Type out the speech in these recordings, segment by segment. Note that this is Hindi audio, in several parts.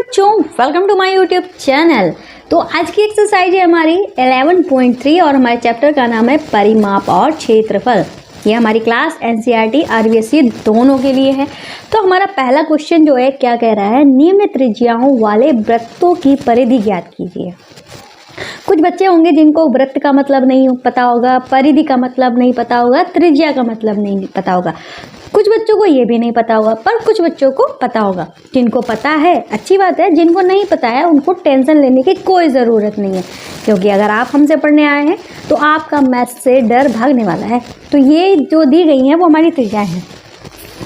बच्चों, welcome to my YouTube channel. तो आज की एक्सरसाइज है हमारी 11.3 और हमारे चैप्टर का नाम है परिमाप और क्षेत्रफल। ये हमारी क्लास एनसीईआरटी आरबीएसई दोनों के लिए है। तो हमारा पहला क्वेश्चन जो है क्या कह रहा है, निम्न त्रिज्याओं वाले वृत्तों की परिधि ज्ञात कीजिए। कुछ बच्चे होंगे जिनको वृत्त का मतलब नहीं पता होगा, परिधि का मतलब नहीं पता होगा, त्रिज्या का मतलब नहीं पता होगा। कुछ बच्चों को ये भी नहीं पता होगा, पर कुछ बच्चों को पता होगा। जिनको पता है अच्छी बात है, जिनको नहीं पता है उनको टेंशन लेने की कोई ज़रूरत नहीं है, क्योंकि अगर आप हमसे पढ़ने आए हैं तो आपका मैथ्स से डर भागने वाला है। तो ये जो दी गई हैं वो हमारी त्रिज्याएं हैं।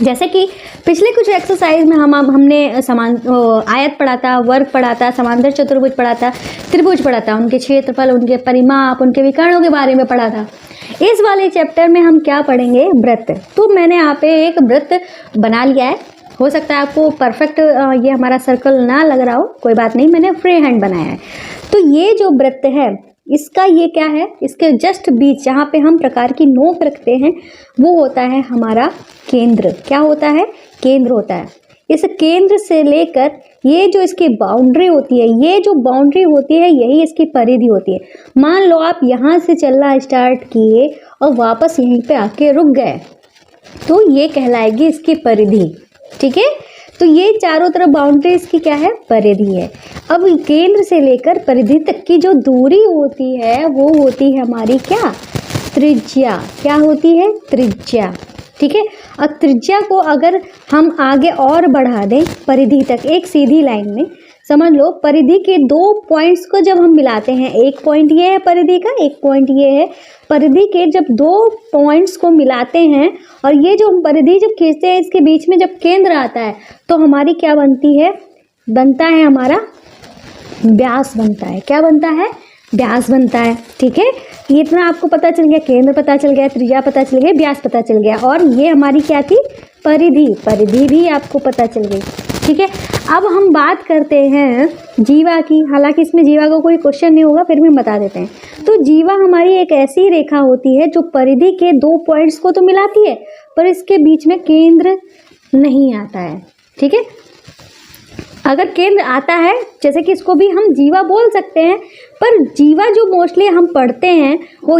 जैसे कि पिछले कुछ एक्सरसाइज में हमने आयत पढ़ा था, वर्ग पढ़ा था, समांतर चतुर्भुज पढ़ा था, त्रिभुज पढ़ा था, उनके क्षेत्रफल, उनके परिमाप, उनके विकर्णों के बारे में पढ़ा था। इस वाले चैप्टर में हम क्या पढ़ेंगे, वृत्त। तो मैंने यहाँ पे एक वृत्त बना लिया है। हो सकता है आपको परफेक्ट ये हमारा सर्कल ना लग रहा हो, कोई बात नहीं, मैंने फ्री हैंड बनाया है। तो ये जो वृत्त है इसका ये क्या है, इसके जस्ट बीच जहाँ पे हम प्रकार की नोक रखते हैं वो होता है हमारा केंद्र। क्या होता है, केंद्र होता है। इस केंद्र से लेकर ये जो इसकी बाउंड्री होती है, ये जो बाउंड्री होती है यही इसकी परिधि होती है। मान लो आप यहाँ से चलना स्टार्ट किए और वापस यहीं पे आके रुक गए तो ये कहलाएगी इसकी परिधि। ठीक है, तो ये चारों तरफ बाउंड्री इसकी क्या है, परिधि है। अब केंद्र से लेकर परिधि तक की जो दूरी होती है वो होती है हमारी क्या, त्रिज्या। क्या होती है, त्रिज्या। ठीक है, और त्रिज्या को अगर हम आगे और बढ़ा दें परिधि तक एक सीधी लाइन में, समझ लो परिधि के दो पॉइंट्स को जब हम मिलाते हैं, एक पॉइंट ये है परिधि का, एक पॉइंट ये है परिधि के, जब दो पॉइंट्स को मिलाते हैं और ये जो हम परिधि जब खींचते हैं इसके बीच में जब केंद्र आता है तो हमारी क्या बनती है, बनता है हमारा व्यास बनता है। क्या बनता है, व्यास बनता है। ठीक है, ये इतना आपको पता चल गया, केंद्र पता चल गया, त्रिज्या पता चल गया, व्यास पता चल गया, और ये हमारी क्या थी, परिधि। परिधि भी आपको पता चल गई। ठीक है, अब हम बात करते हैं जीवा की। हालांकि इसमें जीवा का कोई क्वेश्चन नहीं होगा, फिर भी बता देते हैं। तो जीवा हमारी एक ऐसी रेखा होती है जो परिधि के दो पॉइंट्स को तो मिलाती है पर इसके बीच में केंद्र नहीं आता है। ठीक है, अगर केंद्र आता है, जैसे कि इसको भी हम जीवा बोल सकते हैं, पर जीवा जो मोस्टली हम पढ़ते हैं वो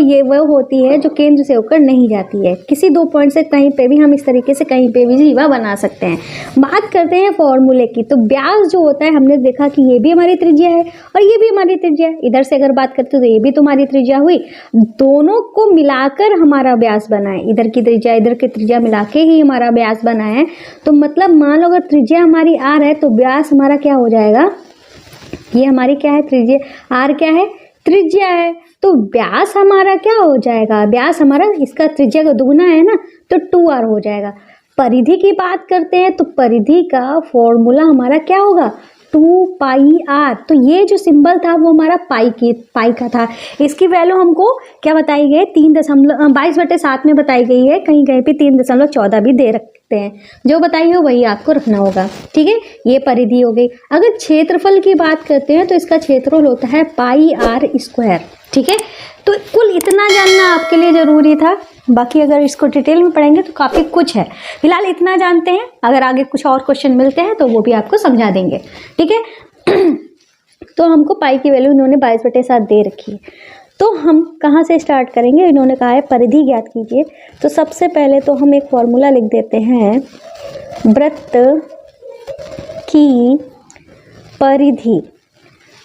होती है जो केंद्र से होकर नहीं जाती है। किसी दो पॉइंट से कहीं पे भी हम इस तरीके से कहीं पे भी जीवा बना सकते हैं। बात करते हैं फॉर्मूले की, तो व्यास जो होता है हमने देखा कि ये भी हमारी त्रिज्या है और ये भी हमारी त्रिज्या है। इधर से अगर बात करते तो ये भी तुम्हारी त्रिज्या हुई, दोनों को मिलाकर हमारा व्यास बना है। इधर की त्रिज्या इधर की त्रिज्या मिला के ही हमारा व्यास बना है। तो मतलब मान लो अगर त्रिज्या हमारी आर है तो व्यास हमारा क्या हो जाएगा, ये हमारी क्या है, त्रिज्या। आर क्या है, त्रिज्या है, तो व्यास हमारा क्या हो जाएगा, व्यास हमारा इसका त्रिज्या का दुगुना है ना, तो 2r हो जाएगा। परिधि की बात करते हैं तो परिधि का फॉर्मूला हमारा क्या होगा, 2πr। तो ये जो सिंबल था वो हमारा पाई का था। इसकी वैल्यू हमको क्या बताई गई, 3.22/7 में बताई गई है। कहीं कहीं पे 3.14 भी दे रखते हैं, जो बताई हो वही आपको रखना होगा। ठीक है, ये परिधि हो गई। अगर क्षेत्रफल की बात करते हैं तो इसका क्षेत्रफल होता है πr²। ठीक है, तो कुल इतना जानना आपके लिए ज़रूरी था। बाकी अगर इसको डिटेल में पढ़ेंगे तो काफ़ी कुछ है, फिलहाल इतना जानते हैं। अगर आगे कुछ और क्वेश्चन मिलते हैं तो वो भी आपको समझा देंगे। ठीक है, तो हमको पाई की वैल्यू इन्होंने 22/7 दे रखी है। तो हम कहाँ से स्टार्ट करेंगे, इन्होंने कहा है परिधि ज्ञात कीजिए। तो सबसे पहले तो हम एक फॉर्मूला लिख देते हैं, वृत्त की परिधि।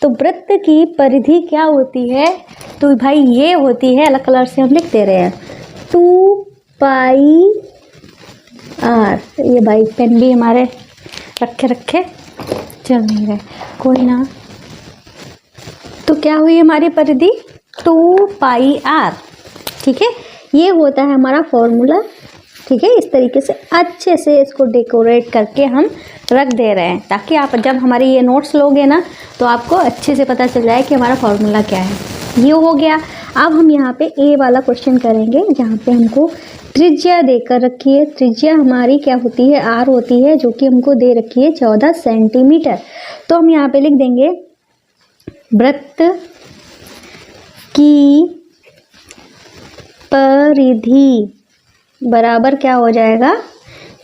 तो वृत्त की परिधि क्या होती है, तो भाई ये होती है, अलग कलर से हम लिख दे रहे हैं, 2πr। ये भाई पेन भी हमारे रखे चल नहीं रहे, कोई ना। तो क्या हुई हमारी परिधि, 2πr। ठीक है, ये होता है हमारा फॉर्मूला। ठीक है, इस तरीके से अच्छे से इसको डेकोरेट करके हम रख दे रहे हैं, ताकि आप जब हमारे ये नोट्स लोगे ना तो आपको अच्छे से पता चल जाए कि हमारा फॉर्मूला क्या है। ये हो गया। अब हम यहाँ पे ए वाला क्वेश्चन करेंगे, जहाँ पे हमको त्रिज्या देकर रखी है। त्रिज्या हमारी क्या होती है, आर होती है, जो कि हमको दे रखी है 14 सेंटीमीटर। तो हम यहाँ पे लिख देंगे, वृत्त की परिधि बराबर क्या हो जाएगा,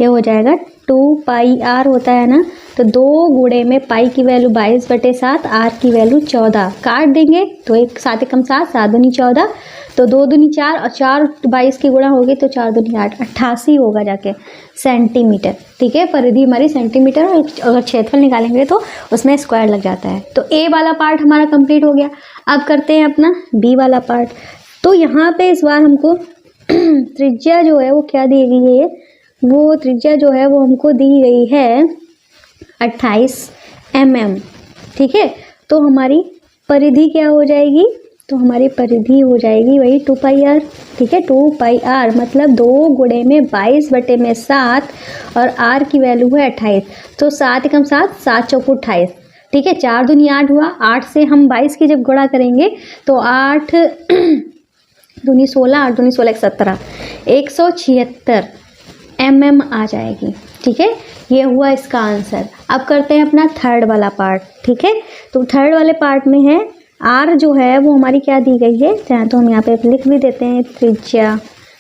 ये हो जाएगा 2πr होता है ना, तो 2 गुणे में पाई की वैल्यू 22/7, आर की वैल्यू 14। काट देंगे तो 1 7 एकम 7, 7 दूनी 14, तो 2 दूनी 4 और 4 22 की गुणा होगी तो 4 दूनी 8, 88 होगा जाके सेंटीमीटर। ठीक है, परिधि हमारी सेंटीमीटर, और अगर क्षेत्रफल निकालेंगे तो उसमें स्क्वायर लग जाता है। तो ए वाला पार्ट हमारा कंप्लीट हो गया। अब करते हैं अपना बी वाला पार्ट। तो यहाँ पे इस बार हमको त्रिज्या जो है वो क्या दी गई है, वो त्रिज्या जो है वो हमको दी गई है 28 mm। ठीक है, तो हमारी परिधि क्या हो जाएगी, तो हमारी परिधि हो जाएगी वही 2πr। ठीक है, 2πr मतलब 2 गुणे में 22/7 और r की वैल्यू है 28, तो 7 एकम 7, 7 चौको 28। ठीक है, 4 दूनी 8 हुआ, 8 से हम 22 की जब गुणा करेंगे तो 8 दूनी 16, 8 दूनी 16 17, 176 mm आ जाएगी। ठीक है, ये हुआ इसका आंसर। अब करते हैं अपना थर्ड वाला पार्ट। ठीक है, तो थर्ड वाले पार्ट में है आर जो है वो हमारी क्या दी गई है, चाहे तो हम यहाँ पे लिख भी देते हैं त्रिज्या।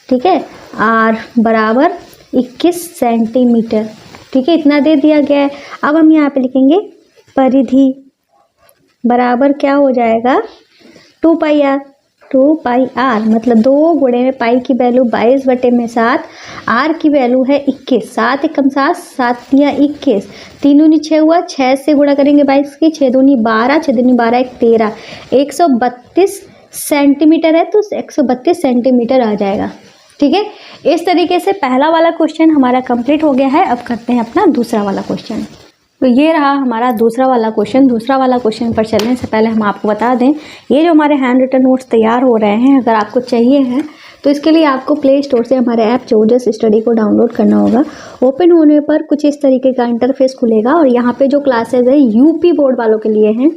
ठीक है, आर बराबर 21 सेंटीमीटर। ठीक है, इतना दे दिया गया है। अब हम यहाँ पे लिखेंगे परिधि बराबर क्या हो जाएगा 2πr। 2πr मतलब 2 गुणे में पाई की वैल्यू 22/7, आर की वैल्यू है 21, 7 एकम 7, 7 या 21, 3 दूनी 6 हुआ, 6 से गुणा करेंगे 22 की, 6 दूनी 12, 6 दूनी 12 1 13, 132 सेंटीमीटर है, तो 132 सेंटीमीटर आ जाएगा। ठीक है, इस तरीके से पहला वाला क्वेश्चन हमारा कंप्लीट हो गया है। अब करते हैं अपना दूसरा वाला क्वेश्चन। तो ये रहा हमारा दूसरा वाला क्वेश्चन। दूसरा वाला क्वेश्चन पर चलने से पहले हम आपको बता दें, ये जो हमारे हैंड रिटन नोट्स तैयार हो रहे हैं, अगर आपको चाहिए हैं तो इसके लिए आपको प्ले स्टोर से हमारे ऐप चौजस स्टडी को डाउनलोड करना होगा। ओपन होने पर कुछ इस तरीके का इंटरफेस खुलेगा और यहाँ पे जो क्लासेज है यूपी बोर्ड वालों के लिए हैं,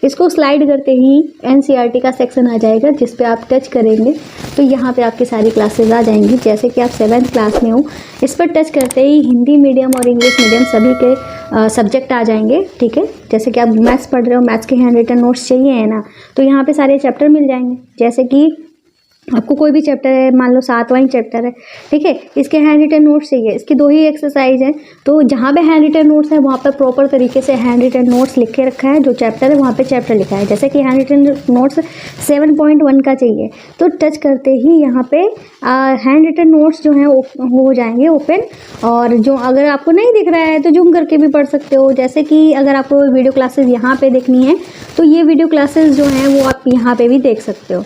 इसको स्लाइड करते ही एनसीईआरटी का सेक्शन आ जाएगा, जिस पे आप टच करेंगे तो यहाँ पे आपकी सारी क्लासेज आ जाएंगी। जैसे कि आप 7th क्लास में हो, इस पर टच करते ही हिंदी मीडियम और इंग्लिश मीडियम सभी के सब्जेक्ट आ जाएंगे। ठीक है, जैसे कि आप मैथ्स पढ़ रहे हो, मैथ्स के हैंड रिटन नोट्स चाहिए है ना, तो यहाँ पे सारे चैप्टर मिल जाएंगे। जैसे कि आपको कोई भी चैप्टर है, मान लो 7वां ही चैप्टर है, ठीक है, इसके हैंड रिटन नोट्स चाहिए, इसकी 2 ही एक्सरसाइज है, तो जहाँ पे हैंड रिटन नोट्स है वहाँ पर प्रॉपर तरीके से हैंड रिटन नोट्स लिख के रखा है। जो चैप्टर है वहाँ पे चैप्टर लिखा है। जैसे कि हैंड रिटन नोट्स 7.1 का चाहिए, तो टच करते ही यहाँ पे हैंड रिटन नोट्स जो हैं हो जाएंगे ओपन। और जो अगर आपको नहीं दिख रहा है तो जूम करके भी पढ़ सकते हो। जैसे कि अगर आपको वीडियो क्लासेस यहाँ पे देखनी है तो ये वीडियो क्लासेस जो हैं वो आप यहाँ पे भी देख सकते हो।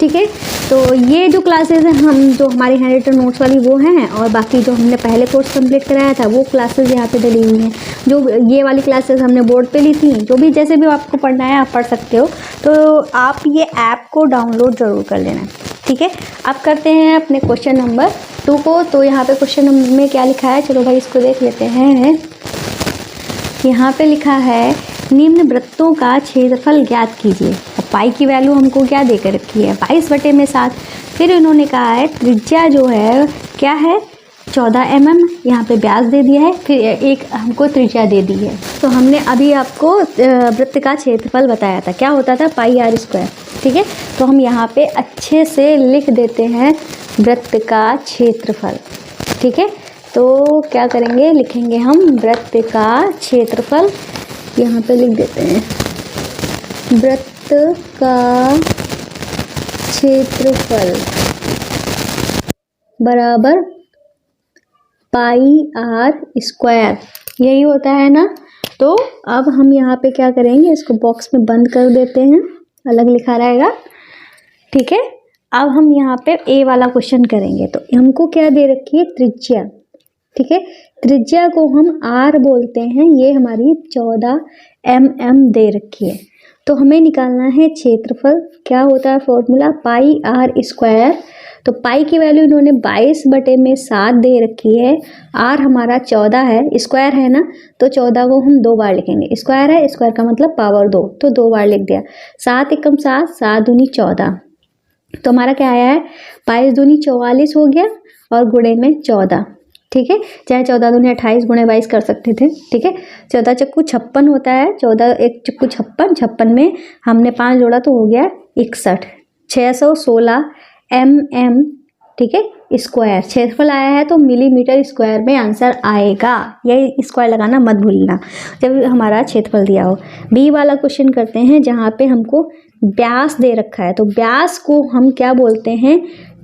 ठीक है, तो ये जो क्लासेस हैं हम जो हमारी हैंड रिटन नोट्स वाली वो हैं, और बाकी जो हमने पहले कोर्स कंप्लीट कराया था वो क्लासेस यहाँ पे डली हुई हैं। जो ये वाली क्लासेस हमने बोर्ड पे ली थी, जो भी जैसे भी आपको पढ़ना है आप पढ़ सकते हो। तो आप ये ऐप को डाउनलोड ज़रूर कर लेना। ठीक है, अब करते हैं अपने क्वेश्चन नंबर 2 को। तो यहाँ पे क्वेश्चन नंबर में क्या लिखा है, चलो भाई इसको देख लेते हैं। यहाँ पे लिखा है निम्न वृत्तों का क्षेत्रफल ज्ञात कीजिए। और पाई की वैल्यू हमको क्या देकर रखी है 22/7। फिर इन्होंने कहा है त्रिज्या जो है क्या है 14 mm, यहाँ पे व्यास दे दिया है, फिर एक हमको त्रिज्या दे दी है। तो हमने अभी आपको वृत्त का क्षेत्रफल बताया था, क्या होता था πr²। ठीक है, तो हम यहाँ पे अच्छे से लिख देते हैं वृत्त का क्षेत्रफल। ठीक है, तो क्या करेंगे, लिखेंगे हम वृत्त का क्षेत्रफल, यहाँ पे लिख देते हैं वृत्त का क्षेत्रफल बराबर πr², यही होता है ना। तो अब हम यहाँ पे क्या करेंगे, इसको बॉक्स में बंद कर देते हैं, अलग लिखा रहेगा। ठीक है, अब हम यहाँ पे ए वाला क्वेश्चन करेंगे। तो हमको क्या दे रखी है त्रिज्या। ठीक है, त्रिज्या को हम r बोलते हैं, ये हमारी 14 mm दे रखी है। तो हमें निकालना है क्षेत्रफल, क्या होता है फॉर्मूला πr²। तो पाई की वैल्यू इन्होंने 22/7 दे रखी है, r हमारा 14 है, स्क्वायर है ना, तो 14 को हम 2 बार लिखेंगे। स्क्वायर है, स्क्वायर का मतलब पावर 2, तो 2 बार लिख दिया। 7 एकम 7, 7 दूनी 14, तो हमारा क्या आया है 22 दूनी 44 हो गया, और गुणे में 14। ठीक है, चाहे 14 दूनी 28 गुणे 22 कर सकते थे। ठीक है, 14 चक्कू 56 होता है, 14 1 चक्कू 56, 56 में हमने 5 जोड़ा तो हो गया 61, 616 mm। ठीक है, स्क्वायर, क्षेत्रफल आया है तो मिलीमीटर स्क्वायर में आंसर आएगा। यही स्क्वायर लगाना मत भूलना जब हमारा क्षेत्रफल दिया हो। बी वाला क्वेश्चन करते हैं जहाँ पे हमको व्यास दे रखा है, तो व्यास को हम क्या बोलते हैं,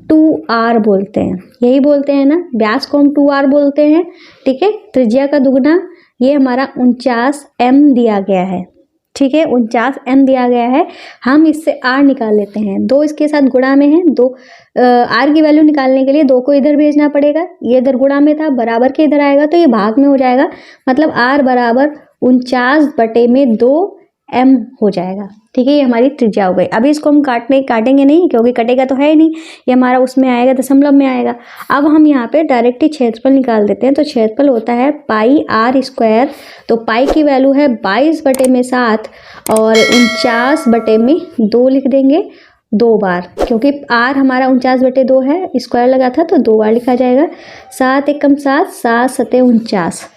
2r बोलते हैं, यही बोलते हैं ना, व्यास को हम 2r बोलते हैं। ठीक है, त्रिज्या का दुगना, ये हमारा 49 m दिया गया है। ठीक है, 49 m दिया गया है। हम इससे r निकाल लेते हैं, 2 इसके साथ गुणा में है, 2 r की वैल्यू निकालने के लिए 2 को इधर भेजना पड़ेगा, ये इधर गुणा में था, बराबर के इधर आएगा तो ये भाग में हो जाएगा, मतलब r बराबर 49/2 m हो जाएगा। ठीक है, ये हमारी त्रिज्या हो गई। अभी इसको हम काटेंगे नहीं क्योंकि कटेगा तो है ही नहीं, ये हमारा उसमें आएगा, दशमलव में आएगा। अब हम यहाँ पे डायरेक्ट ही क्षेत्रफल निकाल देते हैं, तो क्षेत्रफल होता है पाई r स्क्वायर, तो पाई की वैल्यू है 22/7 और 49/2 लिख देंगे 2 बार, क्योंकि r हमारा 49/2 है, स्क्वायर लगा था तो 2 बार लिखा जाएगा। 7 एकम 7, 7 सते 49।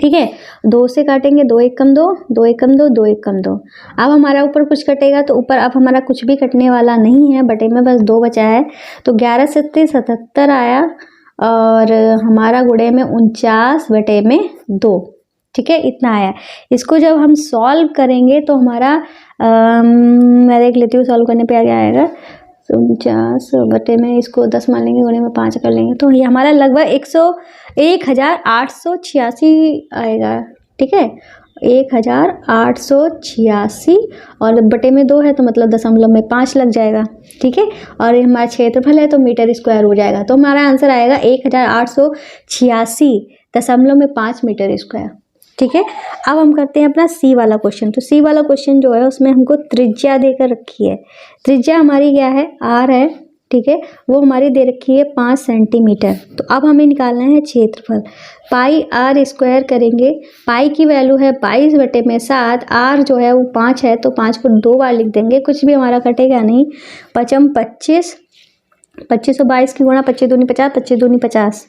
ठीक है, 2 से काटेंगे, 2 एकम 2, 2 एकम 2, 2 एकम 2। अब हमारा ऊपर कुछ कटेगा तो ऊपर अब हमारा कुछ भी कटने वाला नहीं है, बटे में बस 2 बचा है, तो 11 सत्ते 77 आया और हमारा गुणे में 49/2। ठीक है, इतना आया। इसको जब हम सॉल्व करेंगे तो हमारा मैं देख लेती हूँ सॉल्व करने पे क्या आएगा। 49 में इसको 10 मान लेंगे, गुणे में 5 कर लेंगे, तो ये हमारा लगभग 1886 आएगा। ठीक है, 1886 और बटे में 2 है तो मतलब दशमलव में 5 लग जाएगा। ठीक है, और हमारा क्षेत्रफल है तो मीटर स्क्वायर हो जाएगा, तो हमारा आंसर आएगा 1886.5 मीटर स्क्वायर। ठीक है, अब हम करते हैं अपना सी वाला क्वेश्चन। तो सी वाला क्वेश्चन जो है उसमें हमको त्रिज्या देकर रखी है, त्रिज्या हमारी क्या है, r है। ठीक है, वो हमारी दे रखी है 5 सेंटीमीटर। तो अब हमें निकालना है क्षेत्रफल, पाई r स्क्वायर करेंगे, पाई की वैल्यू है 22/7, r जो है वो 5 है तो 5 को 2 बार लिख देंगे, कुछ भी हमारा कटेगा नहीं। 5m 25, 2522 की गुणा 25 दूनी 50, 25 दूनी 50।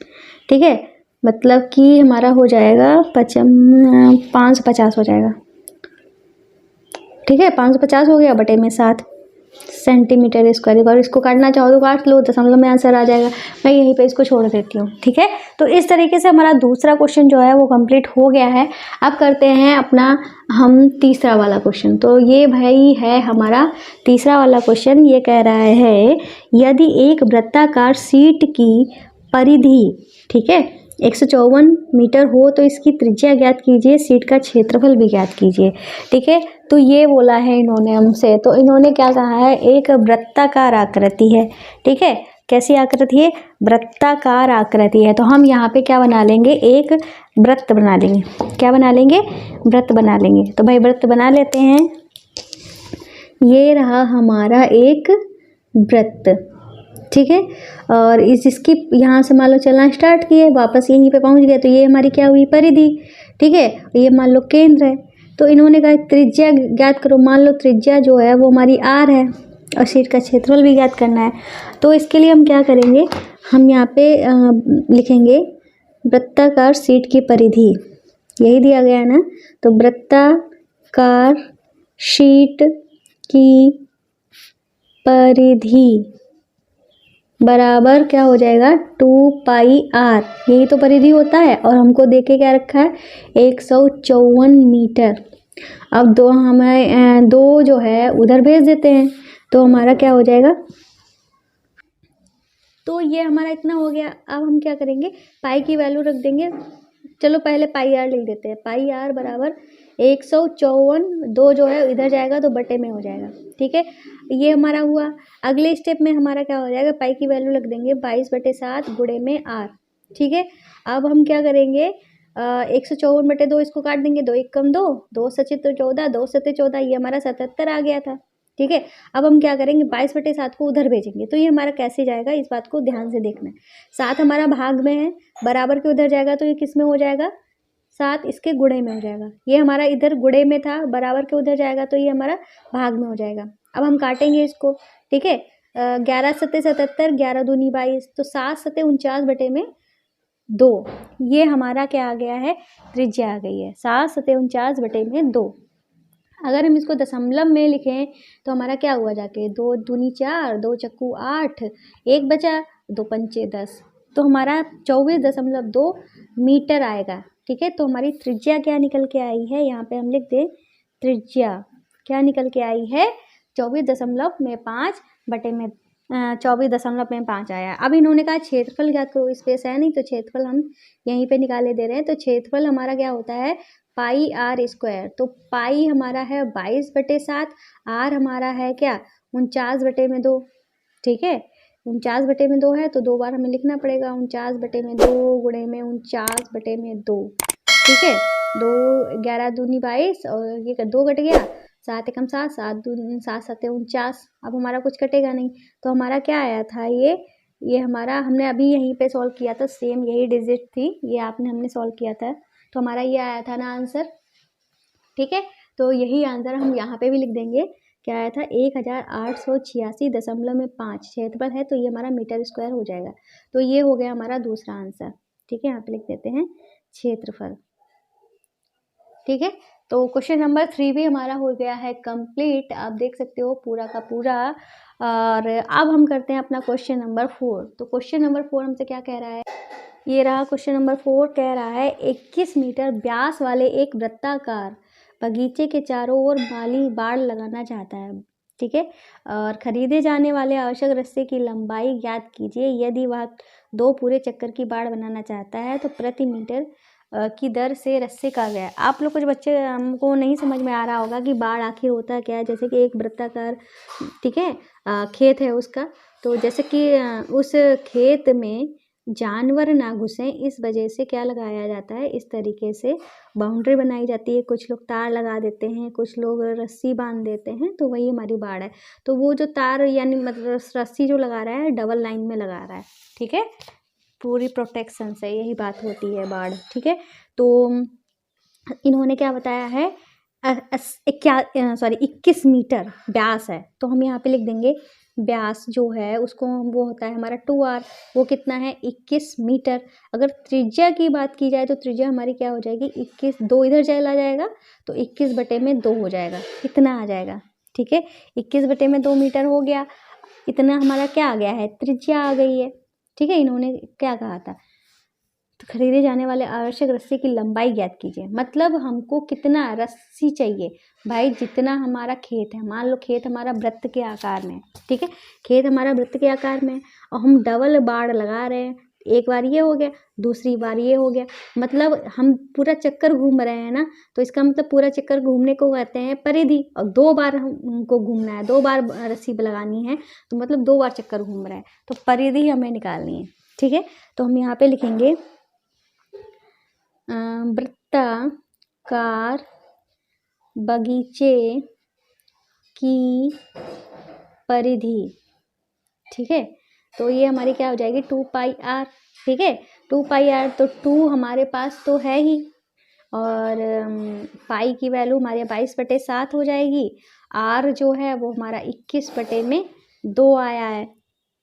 ठीक है, मतलब कि हमारा हो जाएगा 550 हो जाएगा। ठीक है, 550 हो गया, बटे में 7 सेंटीमीटर स्क्वायर। और इसको काटना चाहो तो काट लो, दशमलव में आंसर आ जाएगा। मैं यहीं पे इसको छोड़ देती हूँ। ठीक है, तो इस तरीके से हमारा दूसरा क्वेश्चन जो है वो कंप्लीट हो गया है। अब करते हैं अपना हम तीसरा वाला क्वेश्चन। तो ये भाई है हमारा तीसरा वाला क्वेश्चन। ये कह रहा है यदि एक वृत्ताकार शीट की परिधि, ठीक है, 154 मीटर हो तो इसकी त्रिज्या ज्ञात कीजिए, शीट का क्षेत्रफल भी ज्ञात कीजिए। ठीक है, तो ये बोला है इन्होंने हमसे। तो इन्होंने क्या कहा है, एक वृत्ताकार आकृति है। ठीक है, कैसी आकृति है, वृत्ताकार आकृति है। तो हम यहाँ पे क्या बना लेंगे, एक वृत्त बना लेंगे। क्या बना लेंगे, वृत्त बना लेंगे। तो भाई वृत्त बना लेते हैं। ये रहा हमारा एक वृत्त। ठीक है, और इसकी यहाँ से मान लो चलना स्टार्ट किए, वापस यहीं पे पहुँच गए, तो ये हमारी क्या हुई, परिधि। ठीक है, ये मान लो केंद्र है। तो इन्होंने कहा त्रिज्या ज्ञात करो। मान लो त्रिज्या जो है वो हमारी r है और शीट का क्षेत्रफल भी ज्ञात करना है। तो इसके लिए हम क्या करेंगे, हम यहाँ पे लिखेंगे वृत्ताकार शीट की परिधि, यही दिया गया है ना। तो वृत्ताकार शीट की परिधि बराबर क्या हो जाएगा, 2πr, यही तो परिधि होता है। और हमको देके क्या रखा है, 154 मीटर। अब हमें 2 जो है उधर भेज देते हैं, तो हमारा क्या हो जाएगा, तो ये हमारा इतना हो गया। अब हम क्या करेंगे, पाई की वैल्यू रख देंगे। चलो पहले पाई r लिख देते हैं। पाई r बराबर 154, 2 जो है इधर जाएगा तो बटे में हो जाएगा। ठीक है, ये हमारा हुआ। अगले स्टेप में हमारा क्या हो जाएगा, पाई की वैल्यू रख देंगे 22/7 गुणे में r। ठीक है, अब हम क्या करेंगे, 154/2 इसको काट देंगे, 2 एकम 2, 2 सचित 14, 2 सते 14, ये हमारा 77 आ गया था। ठीक है, अब हम क्या करेंगे, 22/7 को उधर भेजेंगे। तो ये हमारा कैसे जाएगा, इस बात को ध्यान से देखना है। 7 हमारा भाग में है, बराबर के उधर जाएगा तो ये किस में हो जाएगा, 7 इसके गुणे में हो जाएगा। ये हमारा इधर गुणे में था, बराबर के उधर जाएगा तो ये हमारा भाग में हो जाएगा। अब हम काटेंगे इसको। ठीक है, 11 सते 77, 11 दूनी 22, तो 7 सते 49/2। ये हमारा क्या आ गया है, त्रिज्या आ गई है 7 सते 49/2। अगर हम इसको दशमलव में लिखें तो हमारा क्या हुआ जाके, 2 दूनी 4, 2 चक्कू 8, 1 बचा, दो पंचे 10, तो हमारा 24.2 मीटर आएगा। ठीक है, तो हमारी त्रिज्या क्या निकल के आई है, यहाँ पे हम लिख दें त्रिज्या क्या निकल के आई है, 24.5 बटे में 24.5 आया। अब इन्होंने कहा क्षेत्रफल ज्ञात करो, स्पेस है नहीं तो क्षेत्रफल हम यहीं पे निकाले दे रहे हैं। तो क्षेत्रफल हमारा क्या होता है पाई आर स्क्वायर, तो पाई हमारा है 22/7, आर हमारा है क्या 49/2। ठीक है, 49/2 है तो 2 बार हमें लिखना पड़ेगा, 49/2 गुणे में 49/2। ठीक है, 2 11 दूनी 22 और ये 2 कट गया, 7 एकम 7, 7 दूनी 7 7 49। अब हमारा कुछ कटेगा नहीं, तो हमारा क्या आया था ये हमारा हमने अभी यहीं पे सॉल्व किया था, सेम यही डिजिट थी, ये हमने सॉल्व किया था, तो हमारा ये आया था ना आंसर। ठीक है, तो यही आंसर हम यहाँ पे भी लिख देंगे, क्या आया था 1886.5 क्षेत्रफल है, तो ये हमारा मीटर स्क्वायर हो जाएगा। तो ये हो गया हमारा दूसरा आंसर। ठीक है, यहाँ पे लिख देते हैं क्षेत्रफल। ठीक है, तो क्वेश्चन नंबर 3 भी हमारा हो गया है कंप्लीट, आप देख सकते हो पूरा का पूरा। और अब हम करते हैं अपना क्वेश्चन नंबर 4। तो क्वेश्चन नंबर 4 हमसे क्या कह रहा है, ये रहा क्वेश्चन नंबर 4, कह रहा है 21 मीटर व्यास वाले एक वृत्ताकार बगीचे के चारों ओर माली बाड़ लगाना चाहता है। ठीक है, और खरीदे जाने वाले आवश्यक रस्से की लंबाई ज्ञात कीजिए। यदि वह 2 पूरे चक्कर की बाड़ बनाना चाहता है तो प्रति मीटर की दर से रस्से का व्यय। आप लोग कुछ बच्चे हमको नहीं समझ में आ रहा होगा कि बाड़ आखिर होता क्या है, जैसे कि एक वृत्ताकार ठीक है खेत है उसका, तो जैसे कि उस खेत में जानवर ना घुसें इस वजह से क्या लगाया जाता है, इस तरीके से बाउंड्री बनाई जाती है। कुछ लोग तार लगा देते हैं, कुछ लोग रस्सी बांध देते हैं, तो वही हमारी बाड़ है। तो वो जो तार यानी मतलब रस्सी जो लगा रहा है डबल लाइन में लगा रहा है। ठीक है, पूरी प्रोटेक्शन से, यही बात होती है बाड़। ठीक है, तो इन्होंने क्या बताया है 21 मीटर व्यास है, तो हम यहाँ पे लिख देंगे व्यास जो है उसको वो होता है हमारा 2r, वो कितना है 21 मीटर। अगर त्रिज्या की बात की जाए तो त्रिज्या हमारी क्या हो जाएगी 21, 2 इधर चला जाएगा तो 21/2 हो जाएगा, इतना आ जाएगा। ठीक है, 21/2 मीटर हो गया, इतना हमारा क्या आ गया है त्रिज्या आ गई है। ठीक है, इन्होंने क्या कहा था, तो खरीदे जाने वाले आवश्यक रस्सी की लंबाई ज्ञात कीजिए, मतलब हमको कितना रस्सी चाहिए भाई, जितना हमारा खेत है, मान लो खेत हमारा वृत्त के आकार में है। ठीक है, खेत हमारा वृत्त के आकार में है और हम डबल बाड़ लगा रहे हैं, एक बार ये हो गया, दूसरी बार ये हो गया, मतलब हम पूरा चक्कर घूम रहे हैं ना, तो इसका मतलब पूरा चक्कर घूमने को कहते हैं परिधि, और 2 बार हमको घूमना है, 2 बार रस्सी लगानी है, तो मतलब 2 बार चक्कर घूम रहा है, तो परिधि हमें निकालनी है। ठीक है, तो हम यहाँ पे लिखेंगे वृत्ताकार बगीचे की परिधि। ठीक है, तो ये हमारी क्या हो जाएगी 2πr। ठीक है, 2πr, तो 2 हमारे पास तो है ही, और पाई की वैल्यू हमारे 22/7 हो जाएगी, r जो है वो हमारा 21/2 आया है।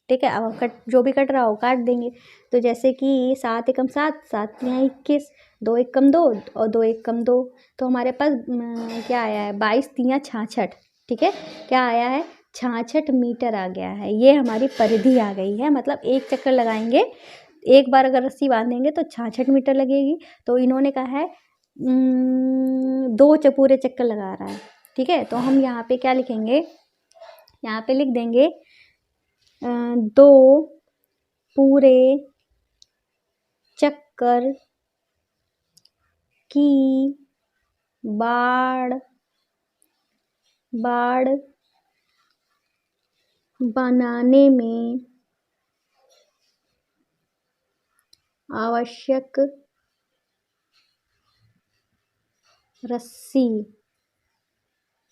ठीक है, अब जो भी कट रहा हो काट देंगे, तो जैसे कि 7 एकम 7, 7 यहाँ 21, 2 एकम 2 और 2 एकम 2, तो हमारे पास क्या आया है 22 3 66। ठीक है, क्या आया है 66 मीटर आ गया है, ये हमारी परिधि आ गई है। मतलब एक चक्कर लगाएंगे, एक बार अगर रस्सी बांधेंगे तो 66 मीटर लगेगी, तो इन्होंने कहा है 2 पूरे चक्कर लगा रहा है। ठीक है, तो हम यहाँ पे क्या लिखेंगे, यहाँ पे लिख देंगे 2 पूरे चक्कर की बाड़ बनाने में आवश्यक रस्सी।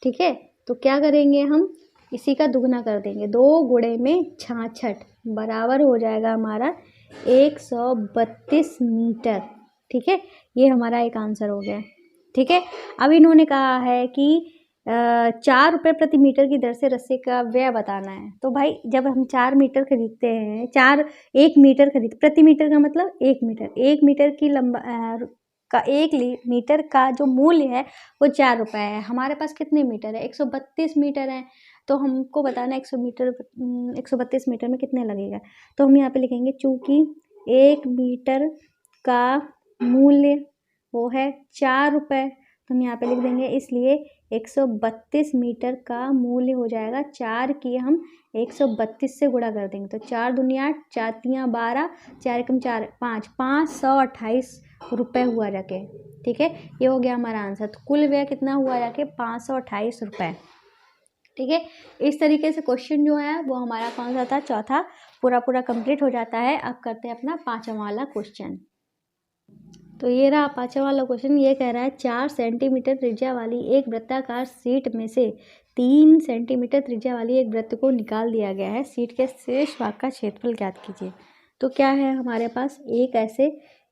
ठीक है, तो क्या करेंगे हम इसी का दुगना कर देंगे, 2 गुणे में 66 बराबर हो जाएगा हमारा 132 मीटर। ठीक है, ये हमारा एक आंसर हो गया। ठीक है, अब इन्होंने कहा है कि 4 रुपये प्रति मीटर की दर से रस्सी का व्यय बताना है। तो भाई जब हम 4 मीटर खरीदते हैं, 1 मीटर खरीद, प्रति मीटर का मतलब 1 मीटर की का 1 मीटर का जो मूल्य है वो 4 रुपये है। हमारे पास कितने मीटर है 132 मीटर है, तो हमको बताना 132 मीटर में कितने लगेगा। तो हम यहाँ पे लिखेंगे चूँकि 1 मीटर का मूल्य वो है 4 रुपये, तो हम यहाँ पे लिख देंगे इसलिए 132 मीटर का मूल्य हो जाएगा 4 की हम 132 से गुणा कर देंगे। तो 4 दूनी 8, 4 तियाँ 12, 4 एकम 4, 5, 528 रुपये हुआ जाके। ठीक है, ये हो गया हमारा आंसर। तो कुल व्यय कितना हुआ जाके 528 रुपये। ठीक है, इस तरीके से क्वेश्चन जो है वो हमारा कौन सा था, चौथा पूरा कंप्लीट हो जाता है। अब करते हैं अपना पाँचवा वाला क्वेश्चन। तो ये रहा पाँचवा वाला क्वेश्चन। ये कह रहा है 4 सेंटीमीटर त्रिज्या वाली एक वृत्ताकार शीट में से 3 सेंटीमीटर त्रिज्या वाली एक वृत्त को निकाल दिया गया है। शीट के शेष भाग का क्षेत्रफल ज्ञात कीजिए। तो क्या है हमारे पास,